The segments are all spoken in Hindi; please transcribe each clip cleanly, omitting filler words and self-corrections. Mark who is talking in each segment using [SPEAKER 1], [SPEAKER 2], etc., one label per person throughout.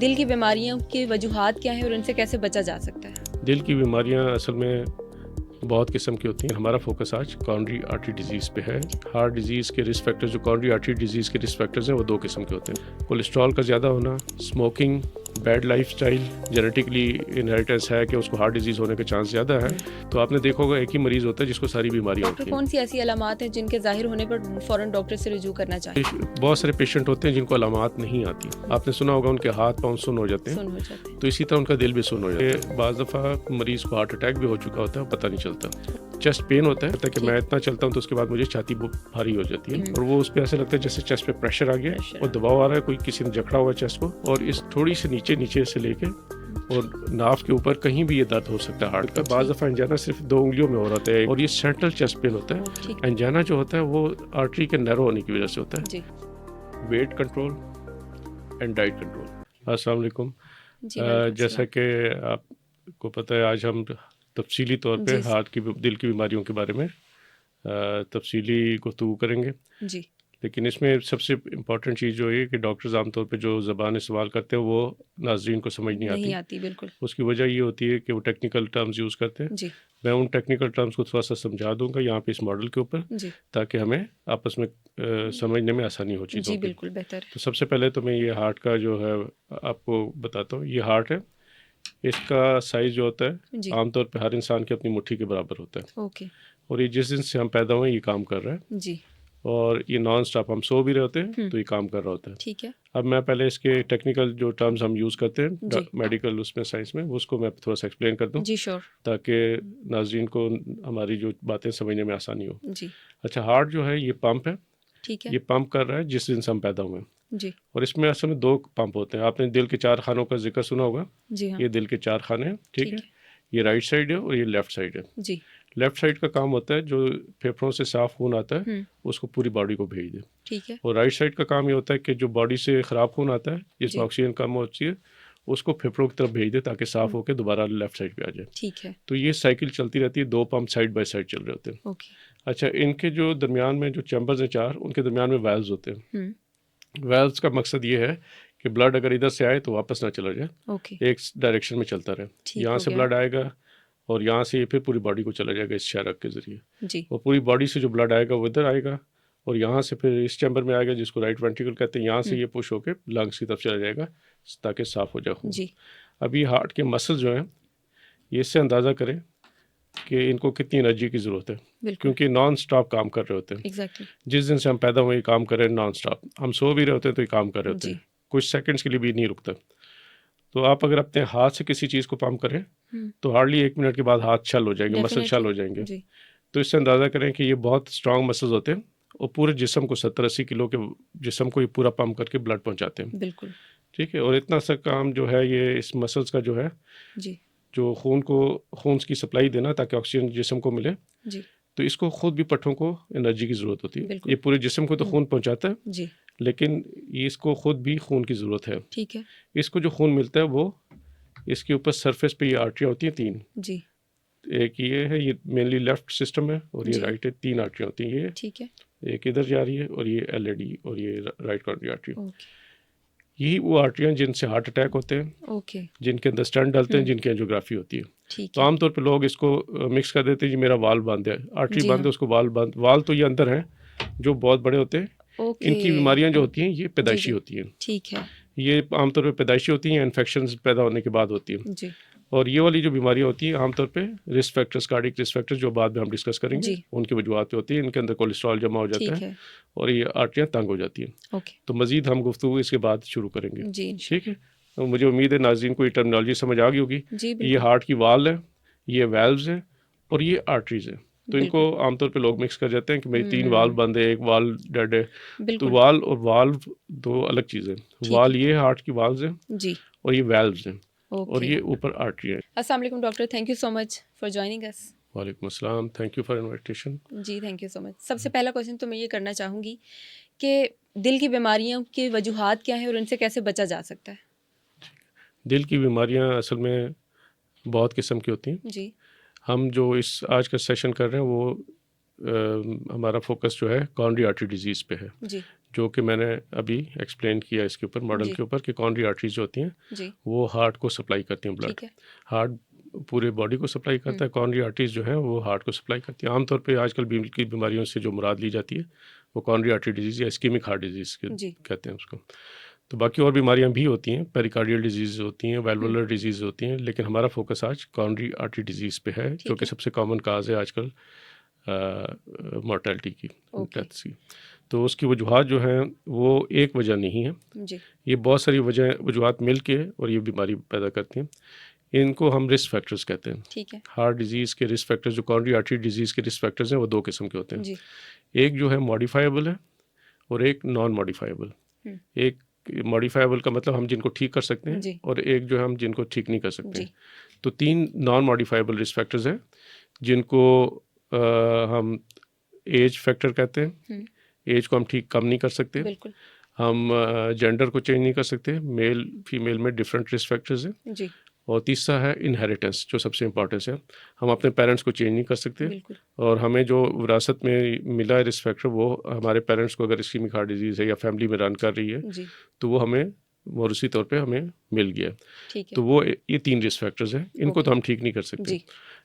[SPEAKER 1] दिल की बीमारियों की वजूहात क्या हैं और उनसे कैसे बचा जा सकता है?
[SPEAKER 2] दिल की बीमारियां असल में बहुत किस्म की होती हैं। हमारा फोकस आज कॉर्नरी आर्टरी डिजीज़ पे है। हार्ट डिजीज़ के रिस्क फैक्टर्स, जो कॉर्नरी आर्टरी डिजीज़ के रिस्क फैक्टर्स हैं, वो दो किस्म के होते हैं। कोलेस्ट्रॉल का ज़्यादा होना, smoking, bad lifestyle, genetically inheritance है कि उसको हार्ट डिजीज़ होने के चांस ज़्यादा है। तो आपने देखा होगा एक ही मरीज़ होता है जिसको सारी बीमारियाँ
[SPEAKER 1] डॉक्टर,
[SPEAKER 2] होती हैं।
[SPEAKER 1] कौन सी ऐसी अलामात हैं जिनके जाहिर होने पर फ़ौरन डॉक्टर से रुजू करना चाहिए?
[SPEAKER 2] बहुत सारे पेशेंट होते हैं जिनको अलामात नहीं आती। आपने सुना होगा उनके हाथ पाँव सुन्न हो जाते हैं,
[SPEAKER 1] सुन हो जाते हैं।
[SPEAKER 2] तो इसी तरह उनका दिल भी सुन्न हो जाता है। बाज़ दफ़ा मरीज़ को हार्ट अटैक भी हो चुका होता है, पता नहीं चलता। चेस्ट पेन होता है कि मैं इतना चलता हूँ तो उसके बाद मुझे छाती भारी हो जाती है, और वो उस पर ऐसा लगता है जैसे चेस्ट पे प्रेशर आ गया और दबाव आ रहा है, कोई किसी ने जकड़ा हुआ है चेस्ट को, और इस थोड़ी सी नीचे से लेके और नाफ के ऊपर कहीं भी ये दर्द हो सकता है हार्ट का। बाज़ दफ़ा एंजाना सिर्फ 2 उंगलियों में हो रहा है, और ये सेंट्रल चेस्ट पेन होता है। एंजाना जो होता है वो आर्टरी के नैरो होने की वजह से होता है। Weight control and diet control. अस्सलाम वालेकुम। जैसा कि आपको पता है, आज हम तफसीली तौर पे हार्ट की, दिल की बीमारियों के बारे में तफसीली गुफ्तगू करेंगे जी। लेकिन इसमें सबसे इम्पॉर्टेंट चीज़ जो है कि डॉक्टर्स आमतौर पे जो ज़बान इस्तेमाल करते हैं वो नाज़रीन को समझ नहीं आती बिल्कुल। उसकी वजह ये होती है कि वो टेक्निकल टर्म्स यूज़ करते हैं जी। मैं उन टेक्निकल टर्म्स को थोड़ा सा समझा दूंगा यहाँ पे इस मॉडल के ऊपर, ताकि हमें आपस में समझने में आसानी हो चीज़ों की।
[SPEAKER 1] बिल्कुल बेहतर।
[SPEAKER 2] तो सबसे पहले तो मैं ये हार्ट का जो है आपको बताता हूँ। ये हार्ट है, इसका साइज़ जो होता है आमतौर पे हर इंसान की अपनी मुट्ठी के बराबर होता है। ओके। और ये जिस दिन से हम पैदा हुए ये काम कर रहा है जी। और ये नॉन स्टॉप, हम सो भी रहे होते हैं तो ये काम कर रहा होता है। ठीक है। अब मैं पहले इसके टेक्निकल जो टर्म्स हम यूज़ करते हैं मेडिकल उसमें साइंस में, उसको मैं थोड़ा सा एक्सप्लेन कर दूं जी। श्योर। ताकि नाज़रीन को हमारी जो बातें समझने में आसानी हो जी। अच्छा, हार्ट जो है ये पंप है। ठीक है। ये पंप कर रहा है जिस दिन से हम पैदा हुए जी। और इसमें असल में 2 पंप होते हैं। आपने दिल के 4 खानों का जिक्र सुना होगा जी। हाँ। ये दिल के 4 खाने हैं। ठीक है। ये राइट साइड है और ये लेफ्ट साइड है जी। लेफ्ट साइड का काम होता है जो फेफड़ों से साफ खून आता है उसको पूरी बॉडी को भेज दे। ठीक है। और राइट साइड का काम ये होता है कि जो बॉडी से ख़राब खून आता है जिसमें ऑक्सीजन कम होती है उसको फेफड़ों की तरफ भेज दे ताकि साफ होकर दोबारा लेफ्ट साइड पे आ जाए। ठीक है। तो ये साइकिल चलती रहती है, 2 पंप साइड बाय साइड चल रहे होते हैं। ओके। अच्छा, इनके जो दरमियान में जो चैम्बर्स हैं 4, उनके दरमियान में वाल्व्स होते हैं। वाल्व्स का मकसद ये है कि ब्लड अगर इधर से आए तो वापस ना चला जाए, एक डायरेक्शन में चलता रहे। यहाँ से ब्लड आएगा और यहाँ से ये फिर पूरी बॉडी को चला जाएगा इस शारक के ज़रिए, और पूरी बॉडी से जो ब्लड आएगा वो इधर आएगा और यहाँ से फिर इस चैम्बर में आएगा जिसको राइट वेंट्रिकल कहते हैं। यहाँ से ये पुश होकर लंग्स की तरफ चला जाएगा ताकि साफ़ हो जाए खून। अभी हार्ट के मसल जो हैं ये इससे अंदाज़ा करें कि इनको कितनी एनर्जी की ज़रूरत है, क्योंकि नॉन स्टॉप काम कर रहे होते हैं। exactly. जिस दिन से हम पैदा हुए काम कर रहे हैं नॉन स्टॉप। हम सो भी रहे होते हैं तो ये काम कर रहे होते हैं, कुछ सेकंड्स के लिए भी नहीं रुकता। तो आप अगर अपने हाथ से किसी चीज़ को पंप करें तो हार्डली 1 मिनट के बाद हाथ छल हो जाएंगे, मसल छल हो जाएंगे। तो इससे अंदाज़ा करें कि ये बहुत स्ट्रॉन्ग मसल्स होते हैं और पूरे जिस्म को 70-80 किलो के जिस्म को ये पूरा पंप करके ब्लड पहुंचाते हैं। बिल्कुल ठीक है। और इतना सा काम जो है ये इस मसल्स का जो है जी, जो खून की सप्लाई देना ताकि ऑक्सीजन जिस्म को मिले जी। तो इसको खुद भी पट्टों को एनर्जी की ज़रूरत होती है। ये पूरे जिस्म को तो खून पहुंचाता है जी, लेकिन इसको खुद भी खून की ज़रूरत है। ठीक है। इसको जो खून मिलता है वो इसके ऊपर सरफेस पे ये आर्टरियाँ होती हैं 3 जी। एक ये है, ये मेनली लेफ्ट सिस्टम है और ये राइट है। 3 आर्टरियाँ होती हैं ये। ठीक है। एक इधर जा रही है और ये एलएडी और ये राइट कॉर्नरी आर्टरी। यही वो आर्टरियाँ जिनसे हार्ट अटैक होते हैं। ओके। जिनके अंदर स्टेंट डालते हैं, जिनकी एंजियोग्राफी होती है। तो आमतौर पे लोग इसको मिक्स कर देते हैं जी मेरा वाल बंद है, आर्टरी बंद है उसको वाल बंद। वाल तो ये अंदर है जो बहुत बड़े होते हैं। इनकी बीमारियां जो होती हैं ये पैदाइशी होती हैं। ठीक है। ये आमतौर पे पैदाइशी होती हैं, इन्फेक्शंस पैदा होने के बाद होती हैं जी। और ये वाली जो बीमारियां होती हैं आमतौर पे risk factors, cardiac risk factors जो बाद में हम डिस्कस करेंगे उनकी वजूहत पे होती है। इनके अंदर कोलेस्ट्रॉल जमा हो जाता है और ये आर्टरियाँ तंग हो जाती हैं। तो मजीद हम गुफ्तगू इसके बाद शुरू करेंगे। ठीक है। तो मुझे उम्मीद है नाज़रीन को ये टर्मिनोलॉजी समझ आ गई होगी। ये हार्ट की वाल है, ये वेल्व्स हैं और ये आर्टरीज हैं। तो इनको आमतौर पे लोग मिक्स कर जाते हैं कि मेरी 3 वाल बंद है, 1 वाल डेड है। तो वाल और वाल्व 2 अलग चीज़ें। वाल ये हार्ट की वाल्व्स हैं जी और ये वेल्व्स हैं और ये ऊपर आर्टरी है।
[SPEAKER 1] अस्सलाम वालेकुम doctor, thank you so much for joining us.
[SPEAKER 2] वालेकुम अस्सलाम, थैंक यू फॉर इनविटेशन।
[SPEAKER 1] जी थैंक यू सो मच। सबसे पहला क्वेश्चन तो मैं ये करना चाहूँगी कि दिल की बीमारियों की वजूहात क्या है और उनसे कैसे बचा जा सकता है?
[SPEAKER 2] दिल की बीमारियां असल में बहुत किस्म की होती हैं जी। हम जो इस आज का सेशन कर रहे हैं वो हमारा फोकस जो है कॉर्नरी आर्टरी डिजीज़ पे है जी। जो कि मैंने अभी एक्सप्लेन किया इसके ऊपर मॉडल के ऊपर कि कॉर्नरी आर्टरीज जो होती हैं वो हार्ट को सप्लाई करती हैं ब्लड। हार्ट पूरे बॉडी को सप्लाई करता है, कॉर्नरी आर्टरीज जो है वो हार्ट को सप्लाई करती है। आमतौर पे आजकल दिल की बीमारियों से जो मुराद ली जाती है वो कॉर्नरी आर्टरी डिजीज़ या इस्कीमिक हार्ट डिजीज़ कहते हैं उसको। तो बाकी और बीमारियां भी होती हैं, पेरिकार्डियल डिजीज़ होती हैं, वैल्वुलर डिजीज़ होती हैं, लेकिन हमारा फोकस आज कॉर्नरी आर्टरी डिजीज़ पे है जो कि सबसे कॉमन काज है आजकल मॉर्टेलिटी की, डेथ्स की। तो उसकी वजूहत जो हैं वो एक वजह नहीं है, ये बहुत सारी वजूहत मिल के और ये बीमारी पैदा करती हैं। इनको हम रिस्क फैक्टर्स कहते हैं।
[SPEAKER 1] ठीक है।
[SPEAKER 2] हार्ट डिजीज़ के रिस्क फैक्टर्स, जो कॉर्नरी आर्टरी डिजीज़ के रिस्क फैक्टर्स हैं वो दो किस्म के होते हैं। एक जो है मॉडिफाइबल है और एक नॉन मॉडिफाइबल। एक मॉडिफाइबल का मतलब हम जिनको ठीक कर सकते हैं और एक जो है हम जिनको ठीक नहीं कर सकते हैं। तो 3 नॉन मॉडिफाइबल रिस्क फैक्टर्स हैं जिनको हम एज फैक्टर कहते हैं। एज को हम ठीक कम नहीं कर सकते, हम जेंडर को चेंज नहीं कर सकते, मेल फीमेल में डिफरेंट रिस्क फैक्टर्स हैं। और तीसरा है इनहेरिटेंस, जो सबसे इम्पॉर्टेंट है। हम अपने पेरेंट्स को चेंज नहीं कर सकते और हमें जो विरासत में मिला है रिस्क फैक्टर वो हमारे पेरेंट्स को अगर इस्कीमिक हार्ट डिजीज़ है या फैमिली में रन कर रही है तो वो हमें मौरूसी तौर पे हमें मिल गया। तो वो ये 3 रिस्क फैक्टर्स हैं, इनको तो हम ठीक नहीं कर सकते।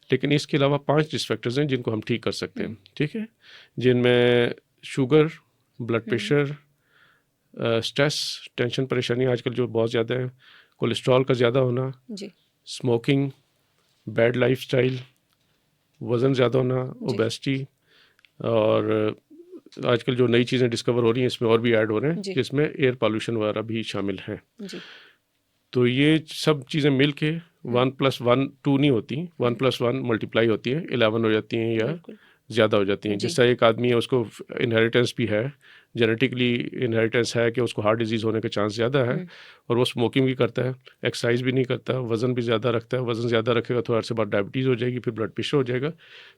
[SPEAKER 2] लेकिन इसके अलावा 5 रिस्क फैक्टर्स हैं जिनको हम ठीक कर सकते हैं। ठीक है, जिनमें sugar, blood pressure, stress, tension, परेशानी आजकल जो बहुत ज़्यादा है, कोलेस्ट्रॉल का ज़्यादा होना, स्मोकिंग, बैड लाइफस्टाइल, वज़न ज़्यादा होना, ओबेसिटी, और आजकल जो नई चीज़ें डिस्कवर हो रही हैं इसमें और भी ऐड हो रहे हैं जिसमें एयर पॉल्यूशन वगैरह भी शामिल हैं। तो ये सब चीज़ें मिल के 1+1 2 नहीं होती, 1+1 मल्टीप्लाई होती हैं, 11 हो जाती हैं या ज़्यादा हो जाती हैं। जिससे एक आदमी है उसको इनहेरिटेंस भी है, जेनेटिकली इनहेरिटेंस है कि उसको हार्ट डिजीज़ होने का चांस ज़्यादा है, और वो स्मोकिंग भी करता है, एक्सरसाइज भी नहीं करता, वज़न भी ज़्यादा रखता है। वज़न ज़्यादा रखेगा तो अर्से बाद डायबिटीज़ हो जाएगी, फिर ब्लड प्रेशर हो जाएगा।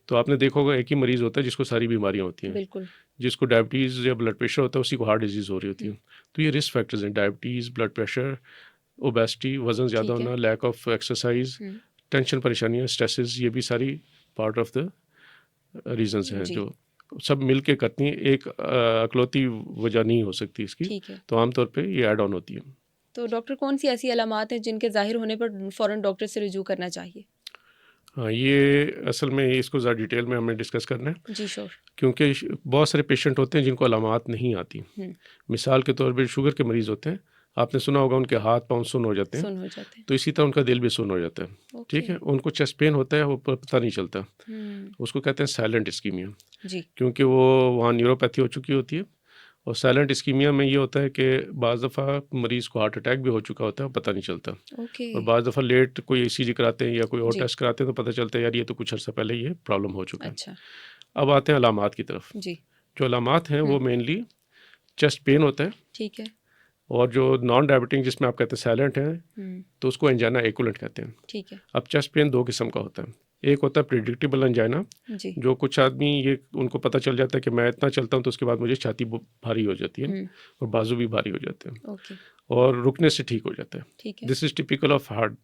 [SPEAKER 2] तो आपने देखा होगा एक ही मरीज़ होता है जिसको सारी बीमारियाँ होती हैं। जिसको डायबिटीज़ या ब्लड प्रेशर होता है उसी को हार्ट डिजीज़ हो रही होती है। तो ये रिस्क फैक्टर्स हैं, डायबिटीज़, ब्लड प्रेशर, ओबेसिटी, वज़न ज़्यादा होना, लैक ऑफ एक्सरसाइज, टेंशन, परेशानियाँ, स्ट्रेसेस, ये भी सारी पार्ट ऑफ द रीजंस हैं जो सब मिल के करती हैं। एक अकलौती वजह नहीं हो सकती इसकी, तो आमतौर पे ये ऐड ऑन होती है।
[SPEAKER 1] तो डॉक्टर कौन सी ऐसी अलामात हैं जिनके जाहिर होने पर फ़ौरन डॉक्टर से रुजू करना चाहिए?
[SPEAKER 2] हाँ, ये असल में इसको ज़्यादा डिटेल में हमें डिस्कस करना है। जी श्योर। क्योंकि बहुत सारे पेशेंट होते हैं जिनको अलामात नहीं आती। मिसाल के तौर पर शुगर के मरीज़ होते हैं, आपने सुना होगा उनके हाथ पाँव सुन्न हो जाते हैं, तो इसी तरह उनका दिल भी सुन्न हो जाता है। ठीक है, उनको चेस्ट पेन होता है, वो पता नहीं चलता, उसको कहते हैं साइलेंट इस्कीमिया, क्योंकि वो वहाँ न्यूरोपैथी हो चुकी होती है। और साइलेंट इस्कीमिया में ये होता है कि बाज़ दफ़ा मरीज़ को हार्ट अटैक भी हो चुका होता है, पता नहीं चलता। और बाज़ दफ़ा लेट कोई ECG कराते हैं या कोई और टेस्ट कराते हैं तो पता चलता है यार ये तो कुछ अर्सा पहले ये प्रॉब्लम हो चुका है। अब आते हैं अलामात की तरफ। जो अलामात हैं वो मेनली चेस्ट पेन होता है। ठीक है। और जो नॉन डायबिटिक जिसमें आप कहते हैं साइलेंट है, तो उसको एंजाइना एक्यूलेंट कहते हैं। ठीक है। अब चेस्ट पेन 2 किस्म का होता है। एक होता है प्रिडिक्टेबल एंजाइना, जो कुछ आदमी ये उनको पता चल जाता है कि मैं इतना चलता हूँ तो उसके बाद मुझे छाती भारी हो जाती है और बाजू भी भारी हो जाते हैं और रुकने से ठीक हो जाता है। This is typical of heart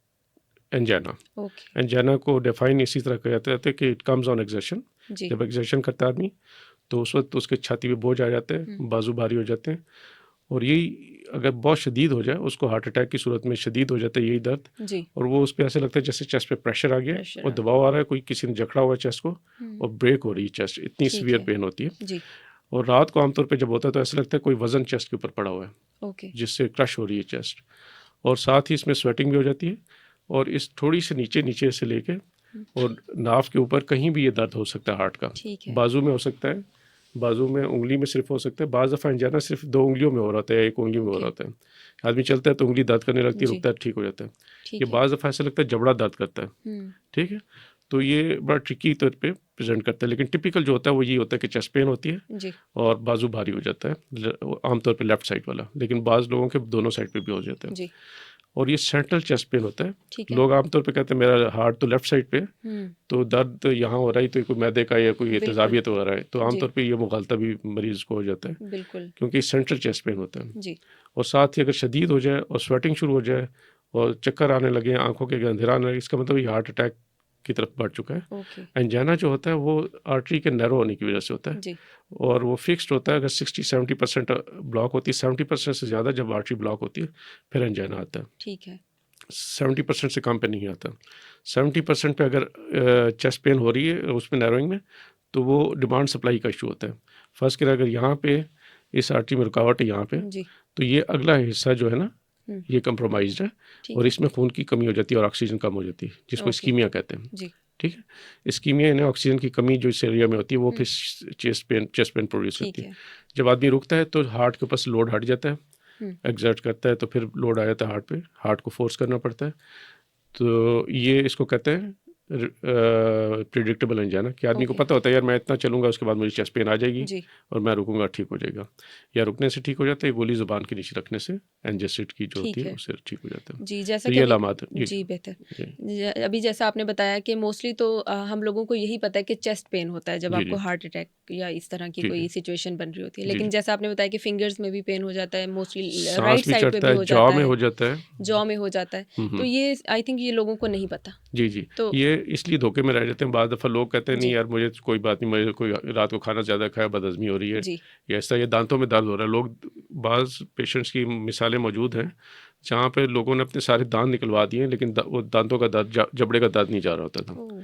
[SPEAKER 2] angina. Angina को डिफाइन इसी तरह किया जाता है कि इट कम्स ऑन एक्सर्शन। जब एक्सर्शन करता है आदमी तो उस वक्त उसके छाती पे बोझ आ जाते हैं, बाजू भारी हो जाते हैं, और यही अगर बहुत शदीद हो जाए उसको हार्ट अटैक की सूरत में शदीद हो जाता है यही दर्द, और वो उस पर ऐसे लगता है जैसे चेस्ट पे प्रेशर आ गया और दबाव आ रहा है, कोई किसी ने जकड़ा हुआ है चेस्ट को और ब्रेक हो रही है चेस्ट, इतनी सीवियर पेन होती है। और रात को आमतौर पे जब होता है तो ऐसा लगता है कोई वजन चेस्ट के ऊपर पड़ा हुआ है जिससे क्रश हो रही है चेस्ट, और साथ ही इसमें स्वेटिंग भी हो जाती है, और इस थोड़ी से नीचे से लेके और नाफ के ऊपर कहीं भी ये दर्द हो सकता है हार्ट का। बाजू में हो सकता है, बाजू में उंगली में सिर्फ हो सकता है, बाज़ दफ़ा एंजाइना सिर्फ 2 उंगलियों में हो रहा है, एक उंगली में हो रहा है। आदमी चलता है तो उंगली दर्द करने लगती है, रुकता है ठीक हो जाता है। ये बाज़ दफ़ा ऐसा लगता है जबड़ा दर्द करता है। ठीक है, तो ये बड़ा ट्रिकी तौर पे प्रेजेंट करता है, लेकिन टिपिकल जो होता है वो ये होता है कि चेस्ट पेन होती है और बाजू भारी हो जाता है, आमतौर पे लेफ्ट साइड वाला, लेकिन बाज़ लोगों के दोनों साइड पे भी हो जाता है। और ये सेंट्रल चेस्ट पेन होता है। लोग आमतौर पे कहते हैं मेरा हार्ट तो लेफ्ट साइड पे, तो दर्द यहाँ हो रहा है तो कोई मैदे का या कोई तेजाबियत हो रहा है, तो आमतौर पे ये मुगालता भी मरीज को हो जाता है क्योंकि सेंट्रल चेस्ट पेन होता है। और साथ ही अगर शदीद हो जाए और स्वेटिंग शुरू हो जाए और चक्कर आने लगे, आंखों के अंधेरा आने लगे, इसका मतलब ये हार्ट अटैक की तरफ बढ़ चुका है।
[SPEAKER 1] ओके
[SPEAKER 2] एंजाइना जो होता है वो आर्टरी के नैरो होने की वजह से होता है
[SPEAKER 1] जी
[SPEAKER 2] और वो फिक्स्ड होता है। अगर 60-70% ब्लॉक होती है, 70% से ज़्यादा जब आर्टरी ब्लॉक होती है फिर एंजाइना आता है।
[SPEAKER 1] ठीक है
[SPEAKER 2] 70% से कम पे नहीं आता। 70% पे अगर चेस्ट पेन हो रही है उसमें नैरोइंग में, तो वो डिमांड सप्लाई का इशू होता है। फर्स्ट केयर अगर यहाँ पे इस आर्टरी में रुकावट है यहाँ पे,
[SPEAKER 1] जी
[SPEAKER 2] तो ये अगला हिस्सा जो है ना
[SPEAKER 1] हम्म,
[SPEAKER 2] ये कंप्रोमाइज्ड है
[SPEAKER 1] ठीक
[SPEAKER 2] और
[SPEAKER 1] है
[SPEAKER 2] इसमें खून की कमी हो जाती है और ऑक्सीजन कम हो जाती है, जिसको
[SPEAKER 1] ओके
[SPEAKER 2] इस्कीमिया कहते हैं।
[SPEAKER 1] जी
[SPEAKER 2] ठीक है, इस्कीमिया यानी ऑक्सीजन की कमी जो इस एरिया में होती है वो
[SPEAKER 1] हम्म,
[SPEAKER 2] फिर चेस्ट पेन प्रोड्यूस
[SPEAKER 1] ठीक
[SPEAKER 2] करती है।
[SPEAKER 1] है
[SPEAKER 2] जब आदमी रुकता है तो हार्ट के ऊपर से लोड हट जाता है,
[SPEAKER 1] हम्म,
[SPEAKER 2] एग्जर्ट करता है तो फिर लोड आ जाता है हार्ट पे, हार्ट को फोर्स करना पड़ता है। तो ये इसको कहते हैं प्रिडिक्टेबल एंजाइना, कि आदमी को
[SPEAKER 1] ओके
[SPEAKER 2] पता होता है यार मैं इतना चलूंगा उसके बाद मुझे चेस्ट पेन आ जाएगी
[SPEAKER 1] जी
[SPEAKER 2] और मैं रुकूंगा ठीक हो जाएगा, या रुकने से ठीक हो जाता है, गोली जुबान के नीचे रखने से एंजासिड की जो होती
[SPEAKER 1] ठीक
[SPEAKER 2] है
[SPEAKER 1] है
[SPEAKER 2] उससे ठीक हो जाता है।
[SPEAKER 1] जी जैसा
[SPEAKER 2] तो
[SPEAKER 1] कि
[SPEAKER 2] ये
[SPEAKER 1] अभी
[SPEAKER 2] अलामात है
[SPEAKER 1] जी बेहतर
[SPEAKER 2] जी
[SPEAKER 1] अभी जैसा आपने बताया कि मोस्टली तो हम लोगों को यही पता है कि चेस्ट पेन होता है जब
[SPEAKER 2] जी
[SPEAKER 1] आपको
[SPEAKER 2] जी
[SPEAKER 1] हार्ट अटैक या इस तरह की
[SPEAKER 2] जी
[SPEAKER 1] कोई
[SPEAKER 2] जी
[SPEAKER 1] सिचुएशन बन रही होती है,
[SPEAKER 2] जी
[SPEAKER 1] लेकिन
[SPEAKER 2] जी
[SPEAKER 1] जैसा आपने बताया कि फिंगर्स में भी पेन हो जाता है, मोस्टली
[SPEAKER 2] सांस
[SPEAKER 1] राइट
[SPEAKER 2] भी
[SPEAKER 1] साइड पे
[SPEAKER 2] चढ़ता
[SPEAKER 1] भी
[SPEAKER 2] है,
[SPEAKER 1] हो
[SPEAKER 2] जॉ
[SPEAKER 1] जाता
[SPEAKER 2] में
[SPEAKER 1] है,
[SPEAKER 2] हो जाता है।
[SPEAKER 1] जॉ में हो जाता है, तो
[SPEAKER 2] हम्म।
[SPEAKER 1] ये आई थिंक ये लोगों को नहीं पता।
[SPEAKER 2] जी जी,
[SPEAKER 1] तो
[SPEAKER 2] ये इसलिए धोखे में रह जाते हैं। बाद दफ़ा लोग कहते हैं नहीं
[SPEAKER 1] जी
[SPEAKER 2] यार मुझे कोई बात नहीं, मुझे कोई रात को खाना ज़्यादा खाया बदहज़मी हो रही है,
[SPEAKER 1] जी
[SPEAKER 2] या ऐसा ये दांतों में दर्द हो रहा है। लोग, बाज़ पेशेंट्स की मिसालें मौजूद हैं जहाँ पे लोगों ने अपने सारे दांत निकलवा दिए हैं, लेकिन वो दांतों का दर्द, जबड़े का दर्द नहीं जा रहा होता था,
[SPEAKER 1] ओह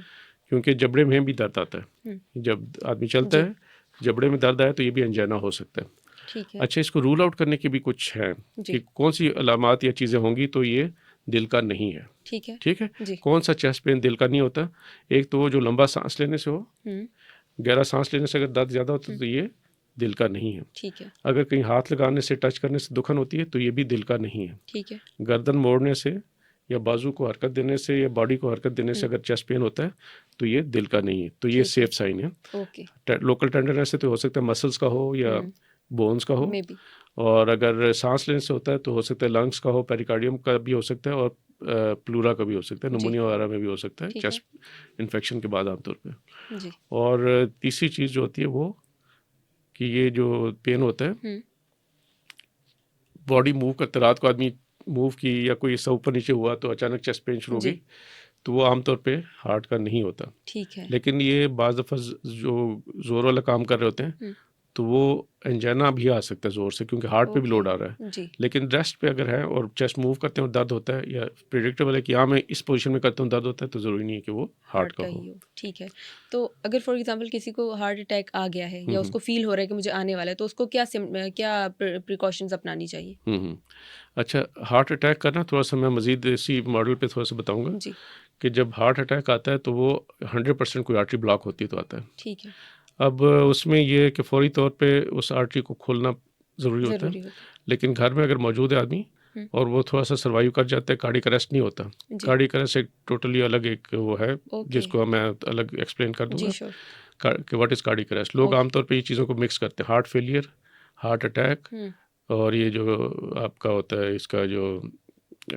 [SPEAKER 2] क्योंकि जबड़े में भी दर्द आता
[SPEAKER 1] हम्म,
[SPEAKER 2] है। जब आदमी चलता
[SPEAKER 1] जी
[SPEAKER 2] है जबड़े में दर्द आया तो ये भी एंजाइना हो सकता है।
[SPEAKER 1] ठीक है
[SPEAKER 2] अच्छा, इसको रूल आउट करने की भी कुछ है कि
[SPEAKER 1] जी
[SPEAKER 2] कौन सी अलामात या चीज़ें होंगी, तो ये दिल का नहीं है।
[SPEAKER 1] ठीक है
[SPEAKER 2] ठीक है,
[SPEAKER 1] जी
[SPEAKER 2] कौन सा चेस्ट पेन दिल का नहीं होता? एक तो वो जो लंबा सांस लेने से हो,
[SPEAKER 1] हम्म
[SPEAKER 2] गहरा सांस लेने से अगर दर्द ज़्यादा होता है
[SPEAKER 1] हम्म,
[SPEAKER 2] तो ये दिल का नहीं है।
[SPEAKER 1] ठीक है
[SPEAKER 2] अगर कहीं हाथ लगाने से, टच करने से दुखन होती है तो ये भी दिल का नहीं है।
[SPEAKER 1] ठीक है
[SPEAKER 2] गर्दन मोड़ने से या बाजू को हरकत देने से या बॉडी को हरकत देने से
[SPEAKER 1] हम्म,
[SPEAKER 2] अगर चेस्ट पेन होता है तो ये दिल का नहीं है, तो ये
[SPEAKER 1] ठीक है
[SPEAKER 2] सेफ साइन है।
[SPEAKER 1] ओके
[SPEAKER 2] लोकल टेंडरनेस से तो हो सकता है मसल्स का हो या बोन्स का हो,
[SPEAKER 1] मे बी
[SPEAKER 2] और अगर सांस लेने से होता है तो हो सकता है लंग्स का हो, पेरिकार्डियम का भी हो सकता है, और प्लूरा का भी हो सकता है,
[SPEAKER 1] जी
[SPEAKER 2] नमूनिया वगैरह में भी हो सकता है
[SPEAKER 1] ठीक है
[SPEAKER 2] चेस्ट इन्फेक्शन के बाद आमतौर पे।
[SPEAKER 1] जी
[SPEAKER 2] और तीसरी चीज़ जो होती है वो कि ये जो पेन होता है,
[SPEAKER 1] हम्म
[SPEAKER 2] बॉडी मूव करते, रात को आदमी मूव की या कोई ऐसा ऊपर नीचे हुआ तो अचानक चेस्ट पेन शुरू हो
[SPEAKER 1] जी
[SPEAKER 2] गई, तो वो आमतौर पे हार्ट का नहीं होता।
[SPEAKER 1] ठीक है
[SPEAKER 2] लेकिन ये बाज़ दफ़ा जो ज़ोर वाला काम कर रहे होते हैं तो वो एंजाइना भी आ सकता है ज़ोर से, क्योंकि हार्ट पे भी लोड आ रहा है।
[SPEAKER 1] जी
[SPEAKER 2] लेकिन रेस्ट पे अगर है और चेस्ट मूव करते हैं और दर्द होता है, या प्रिडिक्टेबल है कि हाँ मैं इस पोजीशन में करता हूँ दर्द होता है, तो ज़रूरी नहीं है कि वो हार्ट का हो।
[SPEAKER 1] ही हो, ठीक है। तो अगर फॉर एग्जांपल किसी को हार्ट अटैक आ गया है या उसको फील हो रहा है कि मुझे आने वाला है, तो उसको क्या प्रिकॉशंस अपनानी चाहिए?
[SPEAKER 2] हम्म। अच्छा, हार्ट अटैक का ना थोड़ा सा मैं मज़ीद इसी मॉडल पे थोड़ा सा बताऊंगा
[SPEAKER 1] जी
[SPEAKER 2] कि जब हार्ट अटैक आता है तो वो 100% कोई आर्टरी ब्लॉक होती है तो आता है।
[SPEAKER 1] ठीक है
[SPEAKER 2] अब उसमें ये है कि फौरी तौर पे उस आर्टरी को खोलना ज़रूरी होता है,
[SPEAKER 1] ज़रूरी होता
[SPEAKER 2] लेकिन घर में अगर मौजूद है आदमी
[SPEAKER 1] हम्म,
[SPEAKER 2] और वो थोड़ा सा सर्वाइव कर जाता है, कार्डियक अरेस्ट नहीं होता।
[SPEAKER 1] है जी
[SPEAKER 2] कार्डियक अरेस्ट एक टोटली अलग एक वो है
[SPEAKER 1] ओके
[SPEAKER 2] जिसको मैं अलग एक्सप्लेन कर
[SPEAKER 1] जी
[SPEAKER 2] दूंगा
[SPEAKER 1] श्योर
[SPEAKER 2] कि व्हाट इज़ कार्डियक अरेस्ट। लोग
[SPEAKER 1] ओके
[SPEAKER 2] आमतौर पे ये चीज़ों को मिक्स करते हैं, हार्ट फेलियर, हार्ट अटैक, और ये जो आपका होता है इसका जो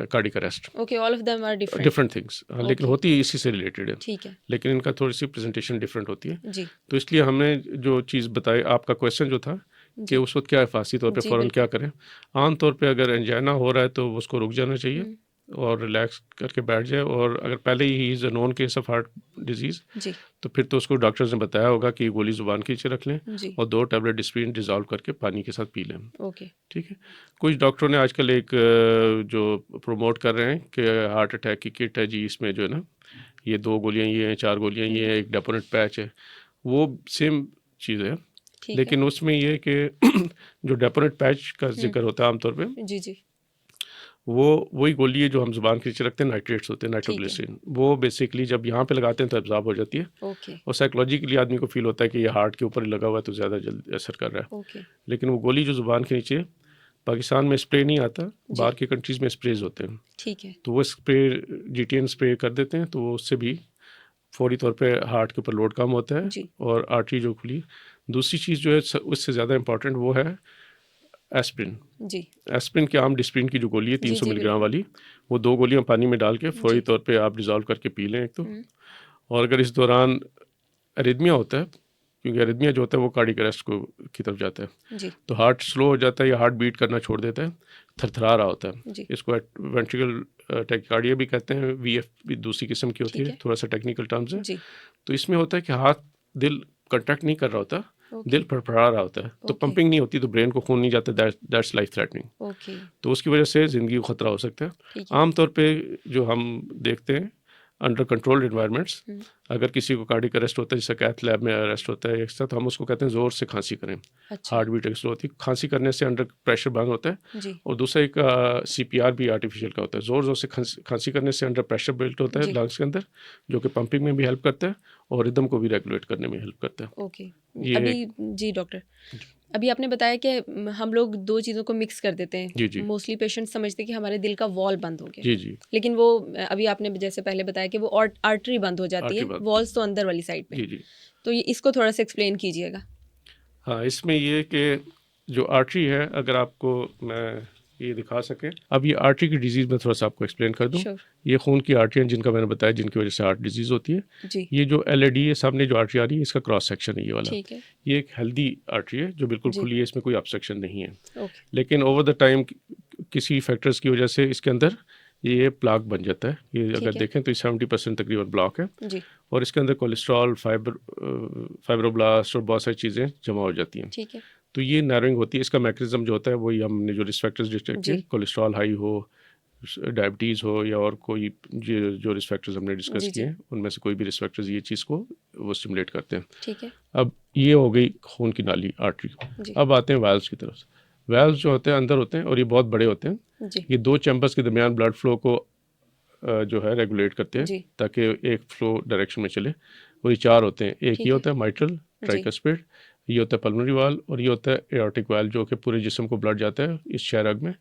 [SPEAKER 2] cardiac arrest,
[SPEAKER 1] okay all of them are different
[SPEAKER 2] different things, लेकिन
[SPEAKER 1] ओके
[SPEAKER 2] होती इसी से रिलेटेड है,
[SPEAKER 1] ठीक है
[SPEAKER 2] लेकिन इनका थोड़ी सी प्रेजेंटेशन डिफरेंट होती है।
[SPEAKER 1] जी
[SPEAKER 2] तो इसलिए हमने जो चीज़ बताई, आपका क्वेश्चन जो था कि
[SPEAKER 1] जी
[SPEAKER 2] उस वक्त क्या हिफाजती तौर पे
[SPEAKER 1] जी
[SPEAKER 2] फ़ौरन
[SPEAKER 1] बिल्कुल
[SPEAKER 2] क्या करें। आम तौर पे अगर एंजाइना हो रहा है तो उसको रुक जाना चाहिए और रिलैक्स करके बैठ जाए, और अगर पहले ही is a known case of heart disease
[SPEAKER 1] जी
[SPEAKER 2] तो फिर तो उसको डॉक्टर्स ने बताया होगा कि गोली ज़ुबान के नीचे रख लें
[SPEAKER 1] जी
[SPEAKER 2] और 2 टैबलेट डिस्प्रिन डिज़ोल्व करके पानी के साथ पी लें।
[SPEAKER 1] ओके
[SPEAKER 2] ठीक है, कुछ डॉक्टरों ने आजकल एक जो प्रमोट कर रहे हैं कि हार्ट अटैक की किट है जी, इसमें जो है ना ये 2 गोलियाँ ये हैं, 4 गोलियाँ ये हैं, एक डेपोनेट पैच है, वो सेम चीज़ है,
[SPEAKER 1] ठीक है
[SPEAKER 2] लेकिन उसमें ये है कि जो डेपोनेट पैच का जिक्र होता है आमतौर पे,
[SPEAKER 1] जी जी
[SPEAKER 2] वो वही गोली है जो हम जुबान के नीचे रखते हैं, नाइट्रेट्स होते हैं,
[SPEAKER 1] ठीक है
[SPEAKER 2] नाइट्रोग्लिसरीन, वो बेसिकली जब यहाँ पे लगाते हैं तो एब्जॉर्ब हो जाती है,
[SPEAKER 1] ओके
[SPEAKER 2] और साइकोलॉजिकली आदमी को फील होता है कि ये हार्ट के ऊपर ही लगा हुआ है तो ज़्यादा जल्दी असर कर रहा है।
[SPEAKER 1] ओके
[SPEAKER 2] लेकिन वो गोली जो जुबान के नीचे, पाकिस्तान में स्प्रे नहीं आता,
[SPEAKER 1] जी
[SPEAKER 2] बाहर की कंट्रीज़ में स्प्रेज होते हैं,
[SPEAKER 1] ठीक है
[SPEAKER 2] तो वो स्प्रे GTN स्प्रे कर देते हैं, तो वो उससे भी फौरी तौर पे हार्ट के ऊपर लोड कम होता है
[SPEAKER 1] जी
[SPEAKER 2] और आर्टरी जो खुली। दूसरी चीज़ जो है उससे ज़्यादा इंपॉर्टेंट वो है एस्प्रिन।
[SPEAKER 1] जी
[SPEAKER 2] एस्प्रिन की आम डिस्प्रिन की जो गोली है
[SPEAKER 1] जी
[SPEAKER 2] 300
[SPEAKER 1] जी
[SPEAKER 2] मिलीग्राम
[SPEAKER 1] बिल्कुल
[SPEAKER 2] वाली, वो 2 गोलियां पानी में डाल के फौरी
[SPEAKER 1] जी
[SPEAKER 2] तौर पे आप डिज़ोल्व करके पी लें एक तो।
[SPEAKER 1] हम्म,
[SPEAKER 2] और अगर इस दौरान एरिथमिया होता है, क्योंकि एरिथमिया जो होता है वो कार्डियक अरेस्ट को की तरफ जाता है
[SPEAKER 1] जी
[SPEAKER 2] तो हार्ट स्लो हो जाता है या हार्ट बीट करना छोड़ देता है, थरथरा रहा होता है।
[SPEAKER 1] जी
[SPEAKER 2] इसको वेंट्रिकल टैकिकार्डिया भी कहते हैं, वीएफ भी दूसरी किस्म की होती
[SPEAKER 1] ठीक
[SPEAKER 2] है,
[SPEAKER 1] है
[SPEAKER 2] थोड़ा सा टेक्निकल टर्म्स है।
[SPEAKER 1] जी
[SPEAKER 2] तो इसमें होता है कि हाथ दिल कंट्रैक्ट नहीं कर रहा होता,
[SPEAKER 1] ओके
[SPEAKER 2] दिल फड़फड़ा रहा होता है, तो
[SPEAKER 1] ओके
[SPEAKER 2] पंपिंग नहीं होती, तो ब्रेन को खून नहीं जाता, दैट्स लाइफ थ्रेटनिंग।
[SPEAKER 1] ओके
[SPEAKER 2] तो उसकी वजह से ज़िंदगी को ख़तरा हो सकता है।
[SPEAKER 1] ठीक है
[SPEAKER 2] आमतौर पे जो हम देखते हैं अंडर कंट्रोल्ड इन्वायरमेंट्स,
[SPEAKER 1] हम्म,
[SPEAKER 2] अगर किसी को कार्डियक अरेस्ट होता है, जैसे कैथ लैब में अरेस्ट होता है एक्स्ट्रा, तो हम उसको कहते हैं ज़ोर से खांसी करें,
[SPEAKER 1] अच्छा
[SPEAKER 2] हार्ट बीट स्लो होती है, खांसी करने से अंडर प्रेशर बंद होता है।
[SPEAKER 1] जी
[SPEAKER 2] और दूसरा एक CPR भी आर्टिफिशियल का होता है, ज़ोर ज़ोर से खांसी करने से अंडर प्रेशर बिल्ट होता है
[SPEAKER 1] जी
[SPEAKER 2] लंग्स के अंदर, जो कि पंपिंग में भी हेल्प करता है और रिदम को भी रेगुलेट करने में हेल्प करता है।
[SPEAKER 1] ओके
[SPEAKER 2] ये
[SPEAKER 1] अभी
[SPEAKER 2] एक
[SPEAKER 1] जी डॉक्टर अभी आपने बताया कि हम लोग दो चीज़ों को मिक्स कर देते
[SPEAKER 2] जी
[SPEAKER 1] हैं।
[SPEAKER 2] जी
[SPEAKER 1] मोस्टली पेशेंट समझते हैं कि हमारे दिल का वॉल बंद हो गया,
[SPEAKER 2] जी जी
[SPEAKER 1] लेकिन वो अभी आपने जैसे पहले बताया कि वो आर्टरी बंद हो जाती
[SPEAKER 2] आर्टरी
[SPEAKER 1] है,
[SPEAKER 2] बात
[SPEAKER 1] वॉल्स तो अंदर वाली साइड पे।
[SPEAKER 2] जी जी
[SPEAKER 1] तो ये इसको थोड़ा सा एक्सप्लेन कीजिएगा।
[SPEAKER 2] हाँ, इसमें ये कि जो आर्टरी है, अगर आपको मैं ये दिखा सके, अब ये आर्टरी की डिजीज़ में थोड़ा सा आपको एक्सप्लेन कर दूं।
[SPEAKER 1] श्योर
[SPEAKER 2] ये खून की आर्टरियाँ जिनका मैंने बताया, जिनकी वजह से हार्ट डिजीज़ होती है,
[SPEAKER 1] जी
[SPEAKER 2] ये जो LAD है सामने जो आर्टरी आ रही है, इसका क्रॉस सेक्शन है ये वाला।
[SPEAKER 1] ठीक है
[SPEAKER 2] ये एक हेल्दी आर्टरी है जो बिल्कुल
[SPEAKER 1] जी
[SPEAKER 2] खुली है, इसमें कोई ऑब्स्ट्रक्शन नहीं है।
[SPEAKER 1] ओके
[SPEAKER 2] लेकिन ओवर द टाइम किसी फैक्टर्स की वजह से इसके अंदर ये प्लाक बन जाता है। ये अगर
[SPEAKER 1] ठीक है
[SPEAKER 2] देखें तो 70% तकरीबन ब्लॉक है
[SPEAKER 1] जी
[SPEAKER 2] और इसके अंदर कोलेस्ट्रॉल, फाइब्रोब्लास्ट और बहुत सारी चीज़ें जमा हो जाती हैं।
[SPEAKER 1] ठीक है
[SPEAKER 2] तो ये नैरोइंग होती है। इसका मैकेनिज्म जो होता है वही हमने जो रिस्क फैक्टर्स डिस्कस किए,
[SPEAKER 1] जी
[SPEAKER 2] कोलेस्ट्रॉल हाई हो, डायबिटीज़ हो या और कोई जो रिस्क फैक्टर्स हमने डिस्कस
[SPEAKER 1] जी
[SPEAKER 2] किए
[SPEAKER 1] जी
[SPEAKER 2] हैं, उनमें से कोई भी रिस्क फैक्टर्स ये चीज़ को वो स्टिमुलेट करते हैं।
[SPEAKER 1] ठीक है
[SPEAKER 2] अब ये हो गई खून की नाली, आर्टरी।
[SPEAKER 1] जी
[SPEAKER 2] अब आते हैं वाल्व्स की तरफ। वाल्व्स जो होते हैं अंदर होते हैं और ये बहुत बड़े होते हैं।
[SPEAKER 1] जी
[SPEAKER 2] ये दो चैम्बर्स के दरमियान ब्लड फ्लो को जो है रेगुलेट करते हैं
[SPEAKER 1] जी
[SPEAKER 2] ताकि एक फ्लो डायरेक्शन में चले। और ये चार होते हैं, एक ये
[SPEAKER 1] ठीक है
[SPEAKER 2] होता है माइट्रल
[SPEAKER 1] जी
[SPEAKER 2] ट्राइकस्पिड, ये होता है पल्मोनरी वाल्व और ये होता है एओर्टिक वाल्व, जो कि पूरे जिस्म को ब्लड जाता है इस शहरग में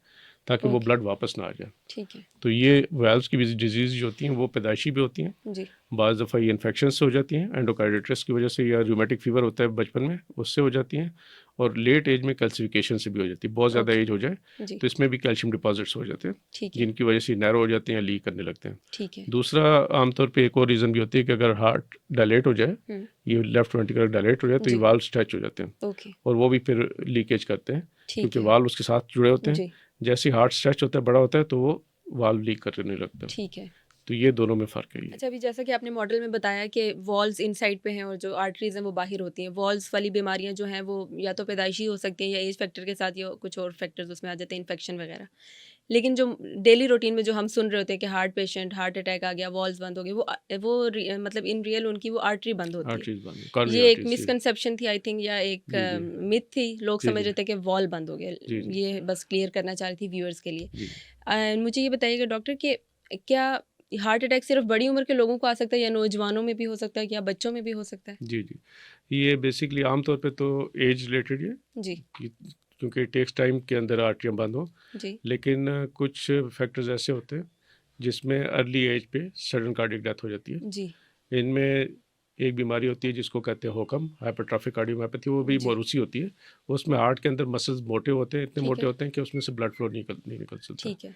[SPEAKER 2] ताकि वो
[SPEAKER 1] ओके
[SPEAKER 2] ब्लड वापस ना आ जाए।
[SPEAKER 1] ठीक है
[SPEAKER 2] तो ये वाल्व्स की डिजीज़ जो होती हैं वो पैदाइशी भी होती हैं,
[SPEAKER 1] जी
[SPEAKER 2] बाज़ दफ़ा ये इन्फेक्शन से हो जाती हैं, एंडोकार्डिटिस की वजह से, या रूमेटिक फीवर होता है बचपन में उससे हो जाती हैं, और लेट एज में कैल्सिफिकेशन से भी हो जाती है। बहुत ज़्यादा
[SPEAKER 1] ओके
[SPEAKER 2] एज हो जाए
[SPEAKER 1] जी
[SPEAKER 2] तो इसमें भी कैल्शियम डिपॉजिट्स हो जाते हैं,
[SPEAKER 1] ठीक है
[SPEAKER 2] जिनकी वजह से नैरो हो जाते हैं, लीक करने लगते हैं।
[SPEAKER 1] ठीक है
[SPEAKER 2] दूसरा आमतौर पे एक और रीज़न भी होती है कि अगर हार्ट डायलेट हो जाए, ये लेफ्ट वेंट्रिकल डायलेट हो जाए, तो ये
[SPEAKER 1] जी
[SPEAKER 2] वाल्व स्ट्रेच हो जाते हैं
[SPEAKER 1] ओके
[SPEAKER 2] और वो भी फिर लीकेज करते हैं,
[SPEAKER 1] ठीक
[SPEAKER 2] क्योंकि
[SPEAKER 1] है
[SPEAKER 2] वाल्व उसके साथ जुड़े होते हैं।
[SPEAKER 1] जी
[SPEAKER 2] जैसे ही हार्ट स्ट्रेच होता है, बड़ा होता है, तो वो वाल्व लीक करने लगता है।
[SPEAKER 1] ठीक है
[SPEAKER 2] तो ये दोनों में फ़र्क है ये।
[SPEAKER 1] अच्छा अभी जैसा कि आपने मॉडल में बताया कि वॉल्स इनसाइड पे हैं और जो आर्टरीज हैं वो बाहर होती हैं। वॉल्स वाली बीमारियां जो हैं वो या तो पैदाइशी हो सकती हैं या एज फैक्टर के साथ या कुछ और फैक्टर्स उसमें आ जाते हैं, इन्फेक्शन वगैरह। लेकिन जो डेली रूटीन में जो हम सुन रहे होते हैं कि हार्ट पेशेंट, हार्ट अटैक आ गया, वॉल्स बंद हो गए, मतलब इन रियल उनकी वो आर्टरी बंद होती है।
[SPEAKER 2] आर्टरीज बंद, कॉर्नरी
[SPEAKER 1] ये एक
[SPEAKER 2] आर्टरीज।
[SPEAKER 1] मिसकंसेप्शन थी आई थिंक, या एक
[SPEAKER 2] जी जी
[SPEAKER 1] मिथ थी। लोग
[SPEAKER 2] जी
[SPEAKER 1] समझ
[SPEAKER 2] जी
[SPEAKER 1] रहे थे कि वॉल बंद हो गया।
[SPEAKER 2] जी जी
[SPEAKER 1] ये बस क्लियर करना चाह रही थी व्यूअर्स के लिए।
[SPEAKER 2] जी
[SPEAKER 1] मुझे ये बताइएगा डॉक्टर कि क्या हार्ट अटैक सिर्फ बड़ी उम्र के लोगों को आ सकता है या नौजवानों में भी हो सकता है, या बच्चों में भी हो सकता है?
[SPEAKER 2] जी जी। ये बेसिकली आमतौर पे तो एज रिलेटेड है
[SPEAKER 1] जी
[SPEAKER 2] कि क्योंकि टेक्स टाइम के अंदर आर्टरियाँ बंद हो,
[SPEAKER 1] जी
[SPEAKER 2] लेकिन कुछ फैक्टर्स ऐसे होते हैं जिसमें अर्ली एज पे सडन कार्डियक डेथ हो जाती है।
[SPEAKER 1] जी
[SPEAKER 2] इनमें एक बीमारी होती है जिसको कहते हैं होकम, हाइपरट्रॉफिक कार्डियोमायोपैथी, वो भी
[SPEAKER 1] जी
[SPEAKER 2] मोरूसी होती है। उसमें हार्ट के अंदर मसल्स मोटे होते हैं, इतने
[SPEAKER 1] ठीक
[SPEAKER 2] मोटे
[SPEAKER 1] है
[SPEAKER 2] होते हैं कि उसमें से ब्लड फ्लो नहीं निकल सकता।
[SPEAKER 1] ठीक है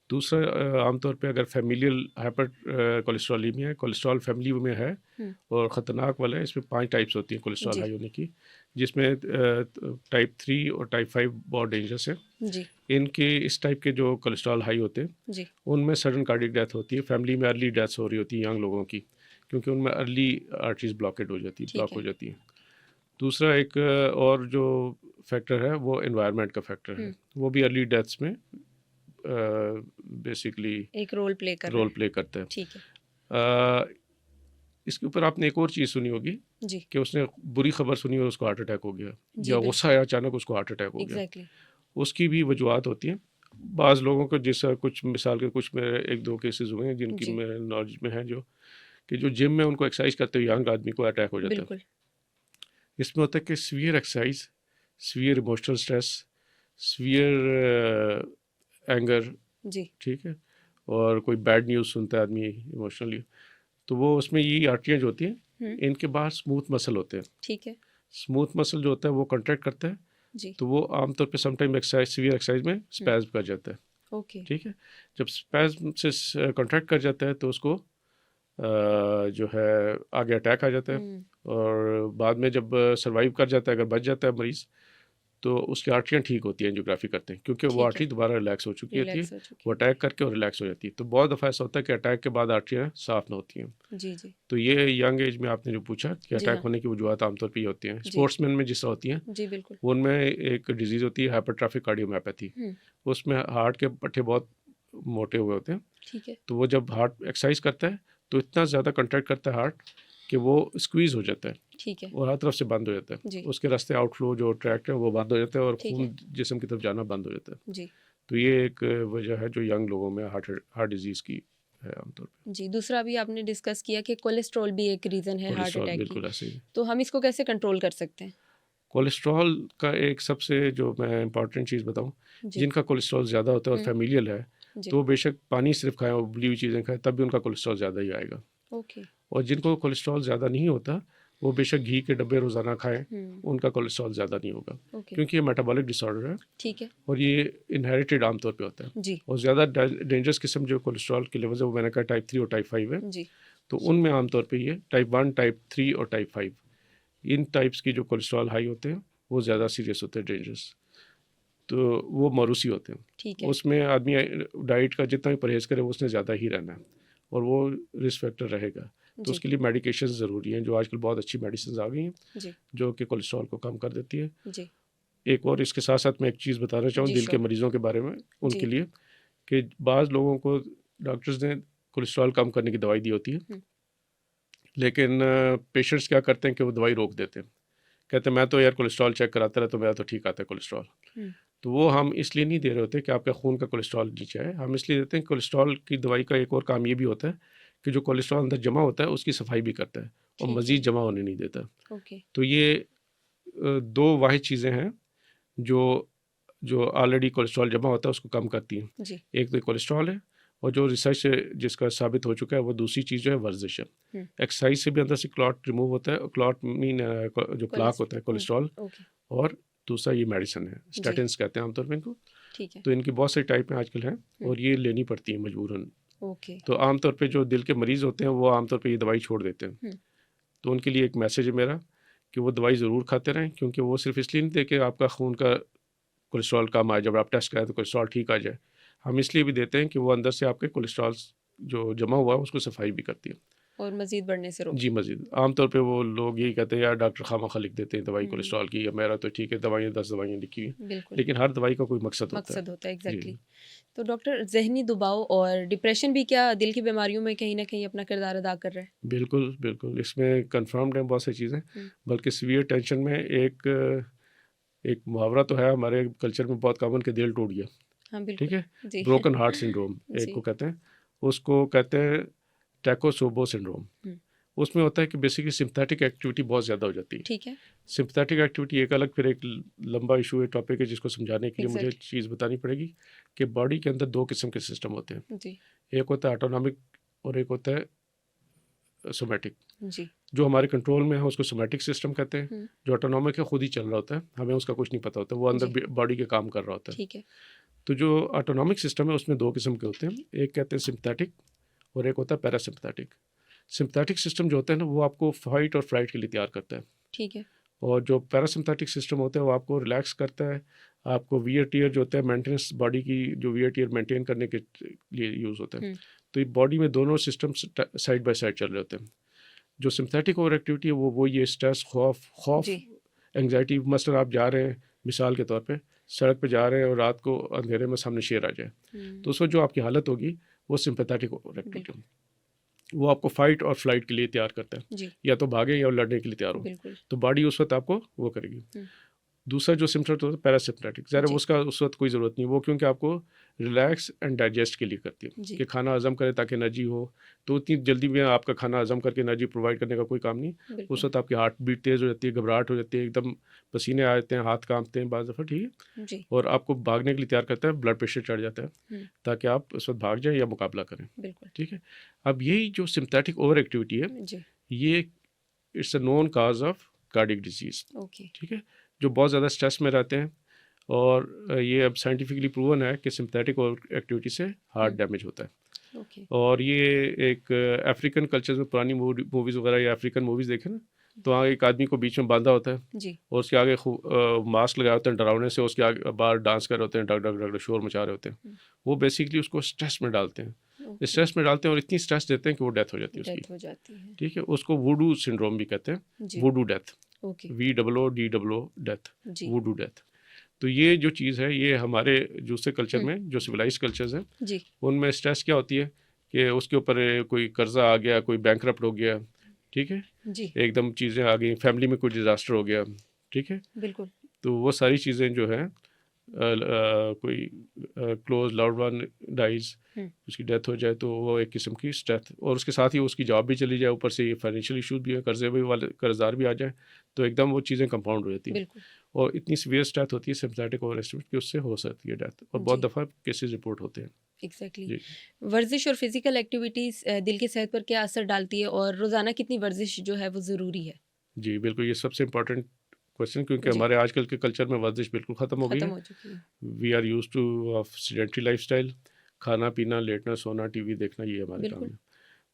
[SPEAKER 2] दूसरा आमतौर पे अगर फैमिलियल हाइपर कोलेस्ट्रॉलीमिया है, कोलेस्ट्रॉल फैमिली में है
[SPEAKER 1] हम्म,
[SPEAKER 2] और ख़तरनाक वाला है, इसमें 5 टाइप्स होती हैं कोलेस्ट्रॉल
[SPEAKER 1] जी
[SPEAKER 2] हाई होने की, जिसमें टाइप 3 और टाइप 5 बहुत डेंजरस है।
[SPEAKER 1] जी
[SPEAKER 2] इनके इस टाइप के जो कोलेस्ट्रॉल हाई होते हैं
[SPEAKER 1] जी
[SPEAKER 2] उनमें सडन कार्डियक डेथ होती है, फैमिली में अर्ली डेथ्स हो रही होती है यंग लोगों की, क्योंकि उनमें अर्ली आर्टरीज ब्लॉकेड हो जाती है,
[SPEAKER 1] ठीक
[SPEAKER 2] ब्लॉक
[SPEAKER 1] है
[SPEAKER 2] हो जाती है। दूसरा एक और जो फैक्टर है वो एनवायरनमेंट का फैक्टर है, वो भी अर्ली डेथ्स में बेसिकली
[SPEAKER 1] एक रोल प्ले कर रहा
[SPEAKER 2] रोल
[SPEAKER 1] है।
[SPEAKER 2] प्ले करता है।
[SPEAKER 1] ठीक है
[SPEAKER 2] अ, इसके ऊपर आपने एक और चीज़ सुनी होगी
[SPEAKER 1] जी
[SPEAKER 2] कि उसने बुरी खबर सुनी और उसको हार्ट अटैक हो गया,
[SPEAKER 1] जी
[SPEAKER 2] या
[SPEAKER 1] बिल्कुल
[SPEAKER 2] गुस्सा आया अचानक उसको हार्ट अटैक हो गया।
[SPEAKER 1] एग्जैक्टली
[SPEAKER 2] उसकी भी वजूहत होती हैं। बाज़ लोगों को, जैसा कुछ मिसाल के कुछ मेरे 1-2 केसेस हुए हैं जिनकी
[SPEAKER 1] जी
[SPEAKER 2] मेरे नॉलेज में है, जो कि जो जिम में उनको एक्सरसाइज करते हुए यंग आदमी को अटैक हो जाता है।
[SPEAKER 1] बिल्कुल
[SPEAKER 2] इसमें होता है कि severe exercise, severe emotional stress, severe anger,
[SPEAKER 1] जी
[SPEAKER 2] ठीक है, और कोई बैड न्यूज़ सुनता है आदमी इमोशनली, तो वो उसमें ये आर्टरियाँ जो होती हैं इनके बाहर स्मूथ मसल होते हैं।
[SPEAKER 1] ठीक है
[SPEAKER 2] स्मूथ मसल जो होता है वो कॉन्ट्रैक्ट करता है,
[SPEAKER 1] जी
[SPEAKER 2] तो वो आमतौर पे समटाइम एक्सरसाइज, सीवियर एक्सरसाइज में स्पैज़म कर जाता है।
[SPEAKER 1] ओके
[SPEAKER 2] ठीक है, जब स्पैज़म से कॉन्ट्रैक्ट कर जाता है तो उसको जो है आगे अटैक आ जाता है, और बाद में जब सर्वाइव कर जाता है, अगर बच जाता है मरीज़, तो उसकी आर्टरियाँ ठीक होती हैं एंजियोग्राफी करते हैं, क्योंकि वो आर्टरी दोबारा रिलैक्स हो चुकी होती है, वो अटैक करके और रिलैक्स हो जाती है। तो बहुत दफ़ा ऐसा होता है कि अटैक के बाद आर्टरियाँ साफ़ ना होती हैं।
[SPEAKER 1] जी, जी।
[SPEAKER 2] तो ये यंग एज में आपने जो पूछा कि
[SPEAKER 1] जी
[SPEAKER 2] अटैक
[SPEAKER 1] हाँ।
[SPEAKER 2] होने की वजूहत आमतौर पे ये होती हैं।
[SPEAKER 1] जी।
[SPEAKER 2] स्पोर्ट्समैन में जिस तरह होती हैं,
[SPEAKER 1] जी, बिल्कुल।
[SPEAKER 2] उनमें एक डिज़ीज़ होती है हाइपरट्रॉफिक कार्डियोमायोपैथी। उसमें हार्ट के पट्टे बहुत मोटे हुए होते हैं।
[SPEAKER 1] ठीक है।
[SPEAKER 2] तो वो जब हार्ट एक्सरसाइज करता है तो इतना ज़्यादा कंट्रैक्ट करता है हार्ट कि वो स्क्वीज़ हो जाता है,
[SPEAKER 1] ठीक है।
[SPEAKER 2] और हर तरफ से बंद हो जाता है।
[SPEAKER 1] जी।
[SPEAKER 2] उसके रास्ते आउटफ्लो जो ट्रैक्ट है वो बंद हो जाता है, और
[SPEAKER 1] ठीक
[SPEAKER 2] खून
[SPEAKER 1] है।
[SPEAKER 2] जिस्म की तरफ जाना बंद हो जाता है।
[SPEAKER 1] जी।
[SPEAKER 2] तो ये एक वजह है जो यंग लोगों में हार्ट हार्ट डिजीज़ की है आमतौर पे।
[SPEAKER 1] जी, दूसरा अभी आपने डिस्कस किया कि कोलेस्ट्रॉल भी एक रीज़न है हार्ट
[SPEAKER 2] कोलेस्ट्रॉल
[SPEAKER 1] अटैक की।
[SPEAKER 2] बिल्कुल ऐसे ही।
[SPEAKER 1] तो हम इसको कैसे कंट्रोल कर सकते हैं?
[SPEAKER 2] कोलेस्ट्रॉल का एक सबसे जो मैं इंपॉर्टेंट चीज़ बताऊँ,
[SPEAKER 1] जी।
[SPEAKER 2] जिनका कोलेस्ट्रॉल ज़्यादा होता है और फैमिलियल है,
[SPEAKER 1] जी।
[SPEAKER 2] तो वो बेशक पानी सिर्फ खाएँ और उबली हुई चीज़ें खाएँ, तब भी उनका कोलेस्ट्रॉल ज़्यादा ही आएगा।
[SPEAKER 1] ओके।
[SPEAKER 2] और जिनको कोलेस्ट्रॉल ज़्यादा नहीं होता, वो बेशक घी के डब्बे रोज़ाना खाएँ, उनका कोलेस्ट्रॉल ज़्यादा नहीं होगा।
[SPEAKER 1] ओके।
[SPEAKER 2] क्योंकि ये मेटाबॉलिक डिसऑर्डर है,
[SPEAKER 1] ठीक है।
[SPEAKER 2] और ये इनहेरिटेड आमतौर पे होता है।
[SPEAKER 1] जी।
[SPEAKER 2] और ज़्यादा डेंजरस किस्म जो कोलेस्ट्रॉल के लेवल्स है, वो मैंने कहा टाइप 3 और टाइप 5 है।
[SPEAKER 1] जी।
[SPEAKER 2] तो उनमें आमतौर पे ये टाइप 1, टाइप 3 और टाइप 5, इन टाइप्स की जो कोलेस्ट्रॉल हाई होते हैं, वो ज़्यादा सीरियस होते हैं, डेंजरस। तो वो मरूसी होते हैं।
[SPEAKER 1] ठीक है।
[SPEAKER 2] उसमें आदमी डाइट का जितना भी परहेज़ करे, उसने ज़्यादा ही रहना है, और वो रिस्क फैक्टर रहेगा। तो
[SPEAKER 1] जी।
[SPEAKER 2] उसके लिए मेडिकेशंस ज़रूरी हैं, जो आजकल बहुत अच्छी मेडिसिन आ गई हैं,
[SPEAKER 1] जी।
[SPEAKER 2] जो कि कोलेस्ट्रॉल को कम कर देती है।
[SPEAKER 1] जी।
[SPEAKER 2] एक और इसके साथ साथ मैं एक चीज़ बताना चाहूँ
[SPEAKER 1] जी,
[SPEAKER 2] दिल के
[SPEAKER 1] श्योर।
[SPEAKER 2] मरीज़ों के बारे में,
[SPEAKER 1] जी।
[SPEAKER 2] उनके लिए, कि बाज़ लोगों को डॉक्टर्स ने कोलेस्ट्रॉल कम करने की दवाई दी होती है, लेकिन पेशेंट्स क्या करते हैं कि वो दवाई रोक देते हैं। कहते हैं मैं तो यार कोलेस्ट्रॉल चेक कराता रहता हूँ, मेरा तो ठीक आता है कोलेस्ट्रॉल। तो वो हम इसलिए नहीं दे रहे होते कि आपका खून का कोलेस्ट्रॉल नीचे आए, हम इसलिए देते हैं कोलेस्ट्रॉल की दवाई का एक और काम ये भी होता है कि जो कोलेस्ट्रॉल अंदर जमा होता है उसकी सफाई भी करता है, और मज़ीद जमा होने नहीं देता।
[SPEAKER 1] ओके।
[SPEAKER 2] तो ये दो वाहिद चीज़ें हैं जो जो ऑलरेडी कोलेस्ट्रॉल जमा होता है उसको कम करती हैं।
[SPEAKER 1] जी।
[SPEAKER 2] एक तो कोलेस्ट्रॉल है, और जो रिसर्च से जिसका साबित हो चुका है, वो दूसरी चीज़ जो है वर्जिश है। एक्सरसाइज से भी अंदर से क्लॉट रिमूव होता है, और क्लॉट मीन जो प्लाक होता है कोलेस्ट्रॉल,
[SPEAKER 1] ओके।
[SPEAKER 2] और दूसरा ये मेडिसिन है, स्टैटिन्स कहते हैं आमतौर पर इनको।
[SPEAKER 1] ठीक है।
[SPEAKER 2] तो इनकी बहुत सारी टाइप में आजकल हैं, और ये लेनी पड़ती है मजबूरन।
[SPEAKER 1] ओके।
[SPEAKER 2] तो आमतौर पे जो दिल के मरीज़ होते हैं, वो आमतौर पे ये दवाई छोड़ देते हैं। तो उनके लिए एक मैसेज है मेरा कि वो दवाई ज़रूर खाते रहें, क्योंकि वो सिर्फ इसलिए नहीं थे कि आपका खून का कोलेस्ट्रॉल कम आए, जब आप टेस्ट कराएं तो कोलेस्ट्रॉल ठीक आ जाए। हम इसलिए भी देते हैं कि वो अंदर से आपके कोलेस्ट्रॉल जो जमा हुआ है उसको सफाई भी करती है,
[SPEAKER 1] और मज़ीद बढ़ने से
[SPEAKER 2] जी
[SPEAKER 1] रोकती है।
[SPEAKER 2] मज़ीद। आमतौर पे वो लोग यही कहते हैं यार डॉक्टर खामखा लिख देते हैं दवाई कोलेस्ट्रॉल की, या मेरा तो ठीक है, दवाइयाँ 10 दवाइयाँ लिखी हुई,
[SPEAKER 1] बिल्कुल।
[SPEAKER 2] लेकिन हर दवाई का कोई मकसद होता है।
[SPEAKER 1] मकसद होता है,
[SPEAKER 2] जी
[SPEAKER 1] एग्जैक्टली। तो डॉक्टर, ज़हनी दबाव और डिप्रेशन भी क्या दिल की बीमारियों में कहीं ना कहीं अपना किरदार अदा कर रहा है?
[SPEAKER 2] बिल्कुल बिल्कुल, इसमें कन्फर्म्ड हैं बहुत सारी चीज़ें। बल्कि सीवियर टेंशन में एक एक मुहावरा तो है हमारे कल्चर में बहुत कॉमन, कि दिल टूट गया,
[SPEAKER 1] हाँ,
[SPEAKER 2] ठीक
[SPEAKER 1] बिल्कुल।
[SPEAKER 2] है,
[SPEAKER 1] जी।
[SPEAKER 2] ब्रोकन हार्ट सिंड्रोम एक
[SPEAKER 1] जी।
[SPEAKER 2] को कहते हैं। उसको कहते हैं टैकोसोबो सिंड्रोम। उसमें होता है कि बेसिकली सिम्पैथेटिक एक्टिविटी बहुत ज़्यादा हो जाती है।
[SPEAKER 1] ठीक है।
[SPEAKER 2] सिम्पैथेटिक एक्टिविटी एक अलग, फिर एक लंबा इशू है, टॉपिक है, जिसको समझाने के लिए मुझे
[SPEAKER 1] एग्जैक्टली।
[SPEAKER 2] चीज़ बतानी पड़ेगी कि बॉडी के अंदर दो किस्म के सिस्टम होते हैं।
[SPEAKER 1] जी।
[SPEAKER 2] एक होता है ऑटोनॉमिक, और एक होता है सोमैटिक।
[SPEAKER 1] जी।
[SPEAKER 2] जो हमारे कंट्रोल में है उसको सोमैटिक सिस्टम कहते हैं, जो ऑटोनॉमिक है खुद ही चल रहा होता है, हमें उसका कुछ नहीं पता होता, वो
[SPEAKER 1] जी।
[SPEAKER 2] अंदर बॉडी के काम कर रहा होता है।
[SPEAKER 1] ठीक है।
[SPEAKER 2] तो जो ऑटोनॉमिक सिस्टम है उसमें दो किस्म के होते हैं, एक कहते हैं सिम्पैथेटिक, और एक होता है पैरासिम्पैथेटिक। सिम्पैथेटिक सिस्टम जो होता है ना, वो आपको फाइट और फ्लाइट के लिए तैयार करता है,
[SPEAKER 1] ठीक है।
[SPEAKER 2] और जो पैरासिम्पैथेटिक सिस्टम होता है वो आपको रिलैक्स करता है, आपको वियर टियर जो होता है मेंटेनेंस, बॉडी की जो वियर टियर मेंटेन करने के लिए यूज़ होता है। तो ये बॉडी में दोनों सिस्टम साइड बाय साइड चल रहे होते हैं। जो सिम्पैथेटिक ओवर एक्टिविटी है वो ये स्ट्रेस, खौफ,
[SPEAKER 1] जी।
[SPEAKER 2] एंग्जाइटी, मसलन आप जा रहे हैं, मिसाल के तौर पे सड़क पे जा रहे हैं और रात को अंधेरे में सामने शेर आ जाए, तो उस वक्त जो आपकी हालत होगी वो सिम्पैथेटिक ओवर एक्टिविटी, वो आपको फाइट और फ्लाइट के लिए तैयार करता है,
[SPEAKER 1] जी।
[SPEAKER 2] या तो भागे या लड़ने के लिए तैयार हो।
[SPEAKER 1] बिल्कुल।
[SPEAKER 2] तो बॉडी उस वक्त आपको वो करेगी। दूसरा जो सिम्पटम होता है पैरासिम्पैथेटिक, ज़रा
[SPEAKER 1] जी।
[SPEAKER 2] उसका उस वक्त कोई ज़रूरत नहीं, वो क्योंकि आपको रिलैक्स एंड डाइजेस्ट के लिए करती है,
[SPEAKER 1] जी।
[SPEAKER 2] कि खाना हजम करे ताकि एनर्जी हो। तो उतनी जल्दी में आपका खाना हजम करके एनर्जी प्रोवाइड करने का कोई काम नहीं। उस
[SPEAKER 1] बिल्कुल।
[SPEAKER 2] वक्त आपकी हार्ट बीट तेज़ हो जाती है, घबराहट हो जाती है, एकदम पसीने आ जाते हैं, हाथ कांपते हैं बाज़ दफ़ा, ठीक है,
[SPEAKER 1] जी।
[SPEAKER 2] और आपको भागने के लिए तैयार करता है, ब्लड प्रेशर चढ़ जाता है, ताकि आप उस वक्त भाग जाएं या मुकाबला करें,
[SPEAKER 1] बिल्कुल।
[SPEAKER 2] ठीक है। अब यही जो सिम्पैथेटिक ओवर एक्टिविटी है,
[SPEAKER 1] जी।
[SPEAKER 2] ये it's a known cause of cardiac disease,
[SPEAKER 1] okay.
[SPEAKER 2] ठीक है, जो बहुत ज़्यादा स्ट्रेस में रहते हैं। और ये अब साइंटिफिकली प्रूवन है कि सिम्पैथेटिक एक्टिविटी से हार्ट डैमेज होता है।
[SPEAKER 1] ओके।
[SPEAKER 2] और ये एक अफ्रीकन कल्चर में पुरानी मूवीज़ वगैरह या अफ्रीकन मूवीज़ देखें ना, तो वहाँ एक आदमी को बीच में बांधा होता है
[SPEAKER 1] जी।
[SPEAKER 2] और उसके आगे मास्क लगाए होते हैं डरावने से, उसके आगे बाहर डांस कर रहे होते हैं, डग डग डग डग शोर मचा रहे होते हैं। वो बेसिकली उसको स्ट्रेस में डालते हैं,
[SPEAKER 1] ओके।
[SPEAKER 2] स्ट्रेस में डालते हैं और इतनी स्ट्रेस देते हैं कि वो डेथ हो जाती है
[SPEAKER 1] डेथ
[SPEAKER 2] उसकी।
[SPEAKER 1] हो जाती है।
[SPEAKER 2] ठीक है, उसको वुडू सिंड्रोम भी कहते हैं,
[SPEAKER 1] जी।
[SPEAKER 2] Voodoo death,
[SPEAKER 1] okay.
[SPEAKER 2] VOODOO death,
[SPEAKER 1] जी।
[SPEAKER 2] Voodoo death. तो ये जो चीज़ है ये हमारे दूसरे कल्चर
[SPEAKER 1] हुँ।
[SPEAKER 2] में जो सिविलाइज कल्चर्स हैं
[SPEAKER 1] जी।
[SPEAKER 2] उनमें स्ट्रेस क्या होती है कि उसके ऊपर कोई कर्जा आ गया, कोई बैंकरप्ट हो गया, ठीक है,
[SPEAKER 1] जी।
[SPEAKER 2] एकदम चीज़ें आ गई, फैमिली में कोई डिज़ास्टर हो गया, ठीक है,
[SPEAKER 1] बिल्कुल।
[SPEAKER 2] तो वो सारी चीज़ें जो है कोई क्लोज लव्ड वन डाइज,
[SPEAKER 1] हुँ।
[SPEAKER 2] उसकी डेथ हो जाए, तो वो एक किस्म की स्ट्रेस, और उसके साथ ही उसकी जॉब भी चली जाए, ऊपर से ये फाइनेंशियल इशूज़ भी है, कर्जे भी वाले कर्जदार भी आ जाए, तो एकदम वो चीज़ें कंपाउंड हो जाती हैं
[SPEAKER 1] बिल्कुल।
[SPEAKER 2] और इतनी सीवियर डेथ होती है सिम्पथेटिक ओवर एस्टिमेट कि उससे हो सकती है डेथ, और बहुत
[SPEAKER 1] जी।
[SPEAKER 2] दफ़ा केसेस रिपोर्ट होते हैं।
[SPEAKER 1] एग्जैक्टली।
[SPEAKER 2] जी
[SPEAKER 1] वर्जिश और फिजिकल एक्टिविटीज़ दिल की सेहत पर क्या असर डालती है और रोज़ाना कितनी वर्जिश जो है वो ज़रूरी है?
[SPEAKER 2] जी बिल्कुल, ये सबसे इम्पोर्टेंट क्वेश्चन, क्योंकि
[SPEAKER 1] जी।
[SPEAKER 2] हमारे आजकल के कल्चर में वर्जिश बिल्कुल ख़त्म हो गई
[SPEAKER 1] ख़त्म
[SPEAKER 2] है।
[SPEAKER 1] हो चुकी है।
[SPEAKER 2] We are use to of sedentary lifestyle, खाना पीना, लेटना सोना, टीवी देखना, ये हमारे काम
[SPEAKER 1] बिल्कुल।
[SPEAKER 2] है।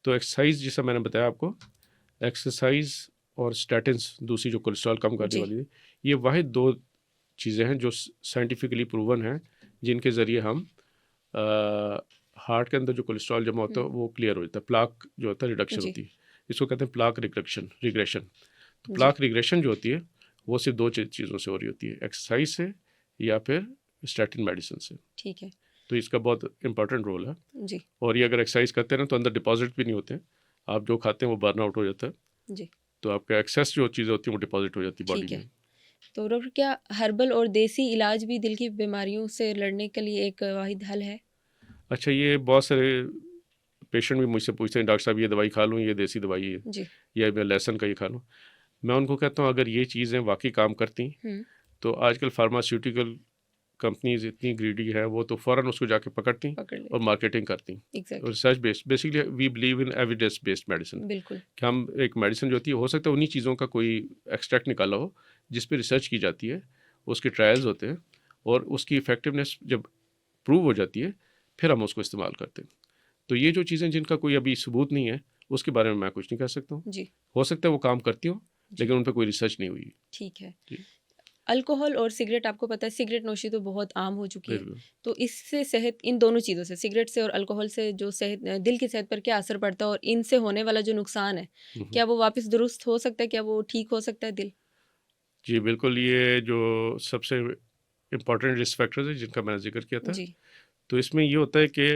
[SPEAKER 2] तो एक्सरसाइज जैसा मैंने बताया आपको, एक्सरसाइज और स्टैटिन्स दूसरी जो कोलेस्ट्रॉल कम करने
[SPEAKER 1] जी।
[SPEAKER 2] वाली है, ये वाहिद दो चीज़ें हैं जो साइंटिफिकली प्रूवन हैं, जिनके ज़रिए हम हार्ट के अंदर जो कोलेस्ट्रॉल जमा होता है वो क्लियर हो जाता है, प्लाक जो होता है रिडक्शन
[SPEAKER 1] जी।
[SPEAKER 2] होती है, इसको कहते हैं प्लाक रिग्रेशन। तो
[SPEAKER 1] जी।
[SPEAKER 2] प्लाक रिग्रेशन जो होती है वो सिर्फ दो चीज़ों से हो रही होती है, एक्सरसाइज से या फिर स्टैटिन मेडिसिन से।
[SPEAKER 1] ठीक है।
[SPEAKER 2] तो इसका बहुत इंपॉर्टेंट रोल है,
[SPEAKER 1] जी।
[SPEAKER 2] और ये अगर एक्सरसाइज करते हैं ना तो अंदर डिपॉजिट भी नहीं होते हैं, आप जो खाते हैं वो बर्न आउट हो जाता है,
[SPEAKER 1] जी।
[SPEAKER 2] तो आपका एक्सेस जो चीज़ें होती हैं वो डिपॉजिट हो जाती है
[SPEAKER 1] ठीक
[SPEAKER 2] बॉडी
[SPEAKER 1] है।
[SPEAKER 2] में।
[SPEAKER 1] तो डॉक्टर क्या हर्बल और देसी इलाज भी दिल की बीमारियों से लड़ने के लिए एक वाहिद हल है?
[SPEAKER 2] अच्छा, ये बहुत सारे पेशेंट भी मुझसे पूछते हैं, डॉक्टर साहब ये दवाई खा लूँ, ये देसी दवाई है,
[SPEAKER 1] जी।
[SPEAKER 2] या मैं लहसुन का ये खा लूँ। मैं उनको कहता हूँ अगर ये चीज़ें वाकई काम करती
[SPEAKER 1] हुँ।
[SPEAKER 2] तो आजकल फार्मास्यूटिकल कंपनीज इतनी ग्रीडी है, वो तो फ़ौरन उसको जाके पकड़ती
[SPEAKER 1] पकड़
[SPEAKER 2] और
[SPEAKER 1] लेती।
[SPEAKER 2] मार्केटिंग करती। और
[SPEAKER 1] exactly.
[SPEAKER 2] Research based, basically we believe in evidence based medicine,
[SPEAKER 1] बिल्कुल।
[SPEAKER 2] कि हम एक मेडिसिन जो होती है, हो सकता है उन्हीं चीज़ों का कोई एक्सट्रैक्ट निकाला हो जिस पे रिसर्च की जाती है, उसके ट्रायल्स होते हैं, और उसकी इफेक्टिवनेस जब प्रूव हो जाती है फिर हम उसको इस्तेमाल करते हैं। तो ये जो चीज़ें जिनका कोई अभी सबूत नहीं है उसके बारे में मैं कुछ नहीं कह सकता हूँ।
[SPEAKER 1] जी।
[SPEAKER 2] हो सकता है वो काम करती हो,
[SPEAKER 1] जी।
[SPEAKER 2] लेकिन उन पर कोई रिसर्च नहीं हुई।
[SPEAKER 1] ठीक है।
[SPEAKER 2] जी
[SPEAKER 1] अल्कोहल और सिगरेट आपको पता है सिगरेट नोशी तो बहुत आम हो चुकी है।
[SPEAKER 2] बिल्कुल।
[SPEAKER 1] तो इससे सेहत इन दोनों चीज़ों से सिगरेट से और अल्कोहल से जो दिल की सेहत पर क्या असर पड़ता है और इनसे होने वाला जो नुकसान है,
[SPEAKER 2] हम्म।
[SPEAKER 1] क्या वो वापस दुरुस्त हो सकता है? क्या वो ठीक हो सकता है दिल?
[SPEAKER 2] जी बिल्कुल, ये जो सबसे इम्पोर्टेंट रिस्क फैक्टर्स है जिनका मैंने जिक्र किया था,
[SPEAKER 1] जी।
[SPEAKER 2] तो इसमें ये होता है कि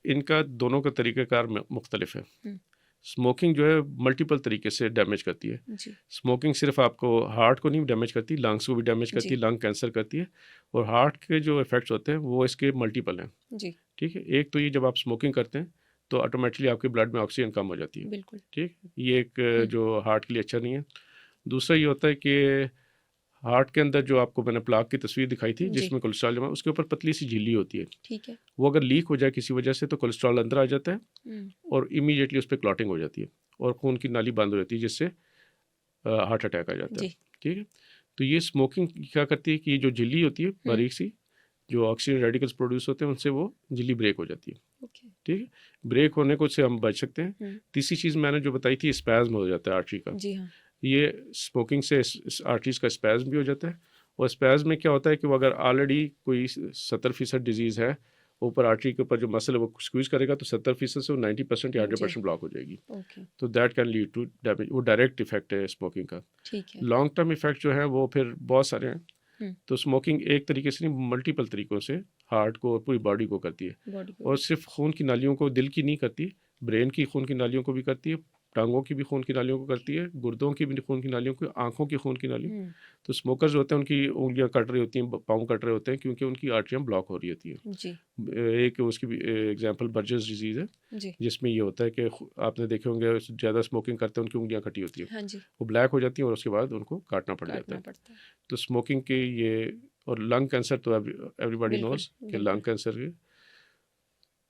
[SPEAKER 2] इनका दोनों का तरीक़ाकार मुख्तलिफ है।
[SPEAKER 1] हुँ।
[SPEAKER 2] स्मोकिंग जो है मल्टीपल तरीके से डैमेज करती है।
[SPEAKER 1] जी।
[SPEAKER 2] स्मोकिंग सिर्फ आपको हार्ट को नहीं डैमेज करती, लंग्स को भी डैमेज करती
[SPEAKER 1] जी।
[SPEAKER 2] है, लंग कैंसर करती है, और हार्ट के जो इफ़ेक्ट्स होते हैं वो इसके मल्टीपल हैं।
[SPEAKER 1] जी।
[SPEAKER 2] ठीक है, एक तो ये जब आप स्मोकिंग करते हैं तो ऑटोमेटिकली आपके ब्लड में ऑक्सीजन कम हो जाती है।
[SPEAKER 1] बिल्कुल।
[SPEAKER 2] ठीक, ये एक
[SPEAKER 1] हुँ।
[SPEAKER 2] जो हार्ट के लिए अच्छा नहीं है। दूसरा ये होता है कि हार्ट के अंदर जो आपको मैंने प्लाक की तस्वीर दिखाई थी
[SPEAKER 1] जी।
[SPEAKER 2] जिसमें कोलेस्ट्रॉल जमा, उसके ऊपर पतली सी झिल्ली होती है,
[SPEAKER 1] ठीक है।
[SPEAKER 2] वो अगर लीक हो जाए किसी वजह से तो कोलेस्ट्रॉल अंदर आ जाता है
[SPEAKER 1] हुँ।
[SPEAKER 2] और इमीडिएटली उस पर क्लॉटिंग हो जाती है और खून की नाली बंद हो जाती है, जिससे हार्ट अटैक आ जाता है।
[SPEAKER 1] जी।
[SPEAKER 2] ठीक है, तो ये स्मोकिंग क्या करती है कि ये जो झिल्ली होती है
[SPEAKER 1] हुँ।
[SPEAKER 2] बारीक सी, जो ऑक्सीजन रेडिकल्स प्रोड्यूस होते हैं उनसे वो झिल्ली ब्रेक हो जाती है।
[SPEAKER 1] ओके।
[SPEAKER 2] ठीक है, ब्रेक होने को से हम बच सकते हैं।
[SPEAKER 1] हुँ।
[SPEAKER 2] तीसरी चीज़ मैंने जो बताई थी, स्पैज्म हो जाता है आर्टरी का।
[SPEAKER 1] जी हाँ।
[SPEAKER 2] ये स्मोकिंग से आर्टरीज का स्पैज्म भी हो जाता है, और स्पैज्म में क्या होता है कि वो अगर ऑलरेडी कोई 70% डिजीज़ है, ऊपर आर्टरी के ऊपर जो मसल है वो स्क्वीज करेगा तो 70% से वो 90% या
[SPEAKER 1] जी।
[SPEAKER 2] 100% ब्लॉक हो जाएगी।
[SPEAKER 1] ओके।
[SPEAKER 2] तो that can lead to damage. वो डायरेक्ट इफेक्ट है स्मोकिंग का।
[SPEAKER 1] ठीक है।
[SPEAKER 2] लॉन्ग टर्म इफेक्ट जो है वो फिर बहुत सारे हैं।
[SPEAKER 1] हुँ।
[SPEAKER 2] तो स्मोकिंग एक तरीके से नहीं, मल्टीपल तरीक़ों से हार्ट को और पूरी बॉडी को करती है,
[SPEAKER 1] बॉडी को
[SPEAKER 2] और सिर्फ खून की नालियों को, दिल की नहीं करती, ब्रेन की खून की नालियों को भी करती है, टांगों की भी खून की नालियों को करती है, गुर्दों की भी खून की नालियों को, आँखों की खून की नालियों।
[SPEAKER 1] हुँ।
[SPEAKER 2] तो स्मोकर्स होते हैं उनकी उंगलियां कट रही होती हैं, पाँव कट रहे होते हैं, क्योंकि उनकी आर्टरियाँ ब्लॉक हो रही होती हैं।
[SPEAKER 1] जी।
[SPEAKER 2] एक उसकी भी एग्जांपल बर्जर्स डिजीज़ है,
[SPEAKER 1] जी।
[SPEAKER 2] जिसमें ये होता है कि आपने देखे होंगे ज़्यादा स्मोकिंग करते हैं उनकी उंगलियां कटी होती हैं,
[SPEAKER 1] हाँ जी।
[SPEAKER 2] वो ब्लैक हो जाती हैं और उसके बाद उनको काटना पड़ जाता
[SPEAKER 1] काटना
[SPEAKER 2] है।
[SPEAKER 1] पड़ता है।
[SPEAKER 2] तो स्मोकिंग के ये, और लंग कैंसर तो एवरीबॉडी
[SPEAKER 1] बिल्कुल।
[SPEAKER 2] नोज कि
[SPEAKER 1] बिल्कुल।
[SPEAKER 2] लंग कैंसर के,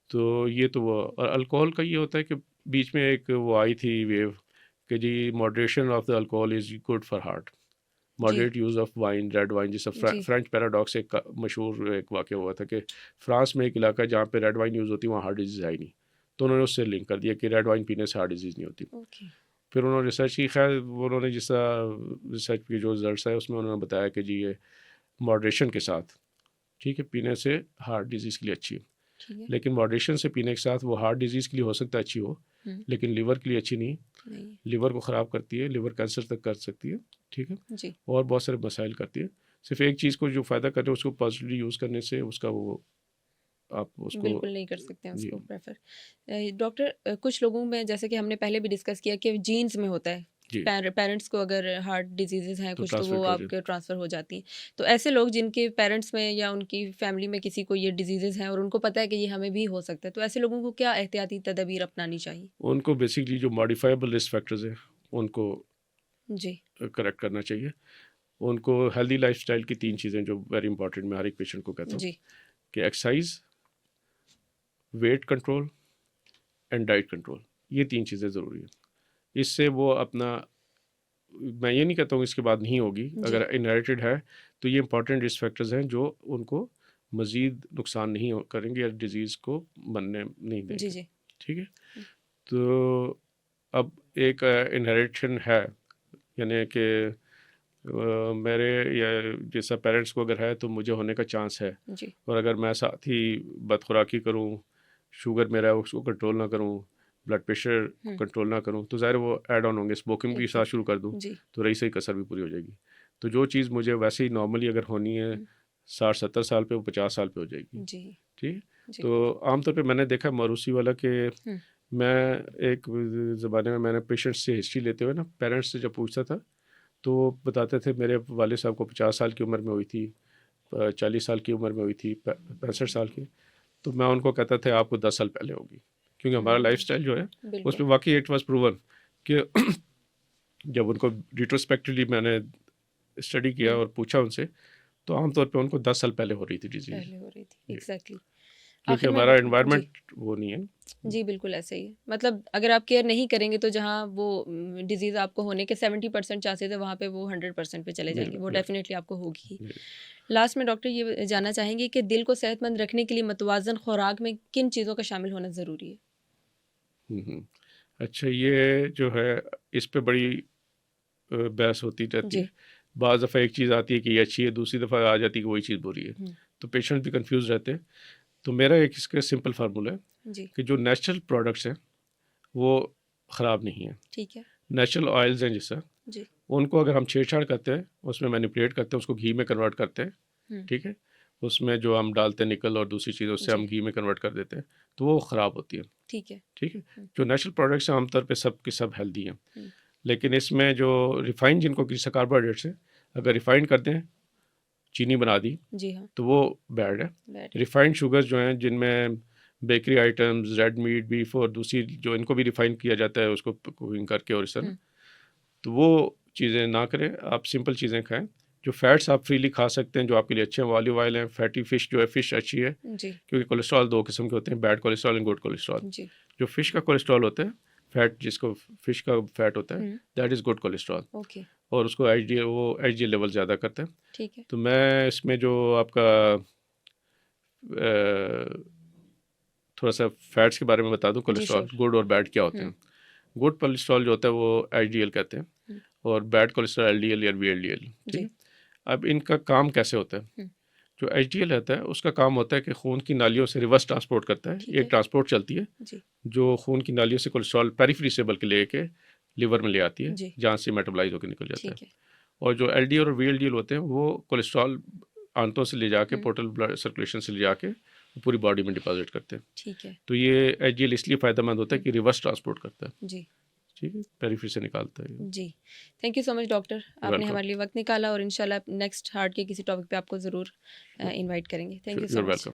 [SPEAKER 2] तो ये तो वो। और अल्कोहल का ये होता है कि बीच में एक वो आई थी वेव कि जी moderation of the alcohol is good for heart,
[SPEAKER 1] जी।
[SPEAKER 2] Moderate use of wine, red wine, जिससे
[SPEAKER 1] जी।
[SPEAKER 2] फ्रेंच पैराडॉक्स एक मशहूर एक वाक़या हुआ था कि फ्रांस में एक इलाका है जहाँ पे रेड वाइन यूज़ होती है, वहाँ हार्ट डिजीज़ है ही नहीं, तो उन्होंने उससे लिंक कर दिया कि रेड वाइन पीने से हार्ट डिजीज़ नहीं होती।
[SPEAKER 1] ओके।
[SPEAKER 2] फिर उन्होंने रिसर्च की, खैर उन्होंने जिस रिसर्च की जो रिजल्ट्स है उसमें उन्होंने बताया कि जी ये मॉडरेशन के साथ, ठीक है, पीने से हार्ट डिजीज़ के लिए अच्छी है।
[SPEAKER 1] ठीक है।
[SPEAKER 2] लेकिन मॉडरेशन से पीने के साथ वो हार्ट डिजीज़ के लिए हो सकता है अच्छी हो, लेकिन लिवर के लिए अच्छी नहीं। लिवर को ख़राब करती है, लिवर कैंसर तक कर सकती है, ठीक है,
[SPEAKER 1] जी।
[SPEAKER 2] और बहुत सारे मसाइल करती है। सिर्फ एक चीज़ को जो फ़ायदा कर रहे हैं उसको पॉजिटिवली यूज़ करने से उसका वो आप उसको
[SPEAKER 1] बिल्कुल नहीं कर सकते हैं
[SPEAKER 2] जी
[SPEAKER 1] उसको प्रेफर। डॉक्टर कुछ लोगों में जैसे कि हमने पहले भी डिस्कस किया कि जीन्स में होता है,
[SPEAKER 2] जी
[SPEAKER 1] पेरेंट्स को अगर हार्ट डिजीजेज हैं
[SPEAKER 2] तो
[SPEAKER 1] कुछ तो
[SPEAKER 2] ट्रांसफ़र
[SPEAKER 1] वो
[SPEAKER 2] हो जाए।
[SPEAKER 1] आपके ट्रांसफ़र हो जाती हैं। तो ऐसे लोग जिनके पेरेंट्स में या उनकी फैमिली में किसी को ये डिजीजेज हैं और उनको पता है कि ये हमें भी हो सकता है, तो ऐसे लोगों को क्या एहतियाती तदबीर अपनानी चाहिए?
[SPEAKER 2] उनको बेसिकली जो मॉडिफाइबल रिस्क फैक्टर्स हैं उनको
[SPEAKER 1] जी।
[SPEAKER 2] करेक्ट करना चाहिए। उनको हेल्दी लाइफस्टाइल की 3 चीज़ें जो वेरी इंपॉर्टेंट मैं हर एक पेशेंट को कहता हूँ
[SPEAKER 1] जी।
[SPEAKER 2] कि exercise, weight control and diet control, ये 3 चीज़ें ज़रूरी है। इससे वो अपना, मैं ये नहीं कहता हूँ इसके बाद नहीं होगी,
[SPEAKER 1] जी।
[SPEAKER 2] अगर इनहेरिटेड है तो ये इंपॉर्टेंट रिस्क फैक्टर्स हैं जो उनको मज़ीद नुकसान नहीं करेंगे या डिज़ीज़ को बनने नहीं
[SPEAKER 1] जी।
[SPEAKER 2] देंगे,
[SPEAKER 1] जी।
[SPEAKER 2] ठीक है। तो अब एक इनहेरिटेशन है, यानी कि मेरे या जैसा पेरेंट्स को अगर है तो मुझे होने का चांस है,
[SPEAKER 1] जी।
[SPEAKER 2] और अगर मैं साथ ही बदखुराकी करूं, शुगर मेरा है उसको कंट्रोल ना करूं, ब्लड प्रेशर कंट्रोल ना करूं, तो ज़ाहिर वो ऐड ऑन होंगे। स्मोकिंग भी साथ शुरू कर दूं
[SPEAKER 1] जी।
[SPEAKER 2] तो रही सही कसर भी पूरी हो जाएगी। तो जो चीज़ मुझे वैसे ही नॉर्मली अगर होनी है 60-70 साल पे, वो 50 साल पे हो जाएगी,
[SPEAKER 1] जी।
[SPEAKER 2] ठीक है।
[SPEAKER 1] जी।
[SPEAKER 2] तो आमतौर पे मैंने देखा मारूसी वाला कि मैं एक ज़माने में मैंने पेशेंट्स से हिस्ट्री लेते हुए ना पेरेंट्स से जब पूछता था तो वो बताते थे मेरे वाले साहब को 50 साल की उम्र में हुई थी, 40 साल की उम्र में हुई थी, 65 साल की। तो मैं उनको कहता था आपको 10 साल पहले होगी, क्योंकि हमारा लाइफस्टाइल जो है उसमें वाकई इट वाज प्रूवन कि जब उनको रिट्रोस्पेक्टिवली मैंने स्टडी किया और पूछा उनसे, तो आमतौर पे उनको 10 साल पहले हो रही थी डिजीज़,
[SPEAKER 1] पहले हो रही थी, एग्जैक्टली।
[SPEAKER 2] क्योंकि
[SPEAKER 1] आखिर में
[SPEAKER 2] हमारा
[SPEAKER 1] जी।
[SPEAKER 2] एनवायरनमेंट वो नहीं है।
[SPEAKER 1] जी, बिल्कुल ऐसे ही है। मतलब अगर आप केयर नहीं करेंगे तो जहाँ वो डिज़ीज़ आपको होने के 70% चांसेज़ है, वहाँ पे वो 100% पे चले जाएँगे। वो डेफ़िनेटली आपको होगी ही।
[SPEAKER 2] जी।
[SPEAKER 1] लास्ट में डॉक्टर ये जानना चाहेंगे कि दिल को सेहतमंद रखने के लिए मतवाज़न खुराक में किन चीज़ों का शामिल होना ज़रूरी है?
[SPEAKER 2] अच्छा, ये जो है इस पे बड़ी बहस होती रहती
[SPEAKER 1] जी।
[SPEAKER 2] है। बाज़ दफ़ा एक चीज़ आती है कि ये अच्छी है, दूसरी दफ़ा आ जाती है कि वही चीज़ बुरी है। तो पेशेंट भी कंफ्यूज रहते हैं। तो मेरा एक इसका सिंपल फार्मूला है
[SPEAKER 1] जी।
[SPEAKER 2] कि जो नेचुरल प्रोडक्ट्स हैं वो ख़राब नहीं है।
[SPEAKER 1] ठीक है।
[SPEAKER 2] नेचुरल ऑयल्स हैं जैसा,
[SPEAKER 1] जी।
[SPEAKER 2] उनको अगर हम छेड़छाड़ करते हैं, उसमें मैनिपुलेट करते हैं, उसको घी में कन्वर्ट करते हैं, ठीक है, उसमें जो हम डालते हैं निकल और दूसरी चीज़ उससे हम घी में कन्वर्ट कर देते हैं, तो वो ख़राब होती है,
[SPEAKER 1] ठीक है।
[SPEAKER 2] ठीक है। जो नेचुरल प्रोडक्ट्स हैं आमतौर पे सब के सब हेल्दी हैं, लेकिन इसमें जो रिफाइंड जिनको किसी कार्बोहाइड्रेट्स है, अगर रिफाइंड कर दें, चीनी बना दी,
[SPEAKER 1] जी हाँ।
[SPEAKER 2] तो वो बैड है। रिफाइंड शुगर्स जो हैं जिनमें bakery items, red meat, beef और दूसरी जो इनको भी रिफाइन किया जाता है उसको कुकिंग करके और इस तरह, तो वो चीज़ें ना करें। आप सिंपल चीज़ें खाएं। जो फैट्स आप फ्रीली खा सकते हैं जो आपके लिए अच्छे हैं, ऑलिव ऑयल है, फैटी फ़िश जो है, फ़िश अच्छी है,
[SPEAKER 1] जी।
[SPEAKER 2] क्योंकि कोलेस्ट्रॉल 2 किस्म के होते हैं, bad cholesterol and good cholesterol.
[SPEAKER 1] जी।
[SPEAKER 2] जो फ़िश का कोलेस्ट्रॉल होता है, फैट जिसको फ़िश का फैट होता है, that is good cholesterol,
[SPEAKER 1] okay.
[SPEAKER 2] और उसको एचडीएल लेवल ज़्यादा करता है।
[SPEAKER 1] ठीक है।
[SPEAKER 2] तो मैं इसमें जो आपका थोड़ा सा फैट्स के बारे में बता दूं,
[SPEAKER 1] जी,
[SPEAKER 2] कोलेस्ट्रॉल
[SPEAKER 1] श्योर।
[SPEAKER 2] गुड और बैड क्या होते हैं। गुड कोलेस्ट्रॉल जो होता है वो एचडीएल कहते हैं, और बैड कोलेस्ट्रॉल एलडीएल या वीएलडीएल, ठीक है। अब इनका काम कैसे होता है? जो एचडीएल रहता है उसका काम होता है कि खून की नालियों से रिवर्स ट्रांसपोर्ट करता है। एक ट्रांसपोर्ट चलती है जो खून की नालियों से कोलेस्ट्रॉल पेरिफेरी से बल्कि लेके लिवर में ले आती है, जहाँ से मेटाबोलाइज होकर निकल जाता है। और जो एलडीएल और वीएलडीएल होते हैं वो कोलेस्ट्रॉल आंतों से ले जाके, पोर्टल ब्लड सर्कुलेशन से ले जाके पूरी बॉडी में डिपॉजिट करते हैं।
[SPEAKER 1] ठीक है।
[SPEAKER 2] तो ये एचडीएल इसलिए फ़ायदेमंद होता है कि रिवर्स ट्रांसपोर्ट करता है,
[SPEAKER 1] जी।
[SPEAKER 2] ठीक है, पेरिफेरी से निकालता है।
[SPEAKER 1] जी। Thank you so much doctor, आपने
[SPEAKER 2] वेलकम।
[SPEAKER 1] हमारे लिए वक्त निकाला और इंशाल्लाह नेक्स्ट हार्ट के किसी टॉपिक पे आपको ज़रूर इनवाइट करेंगे। Thank you so
[SPEAKER 2] You're
[SPEAKER 1] much.
[SPEAKER 2] welcome.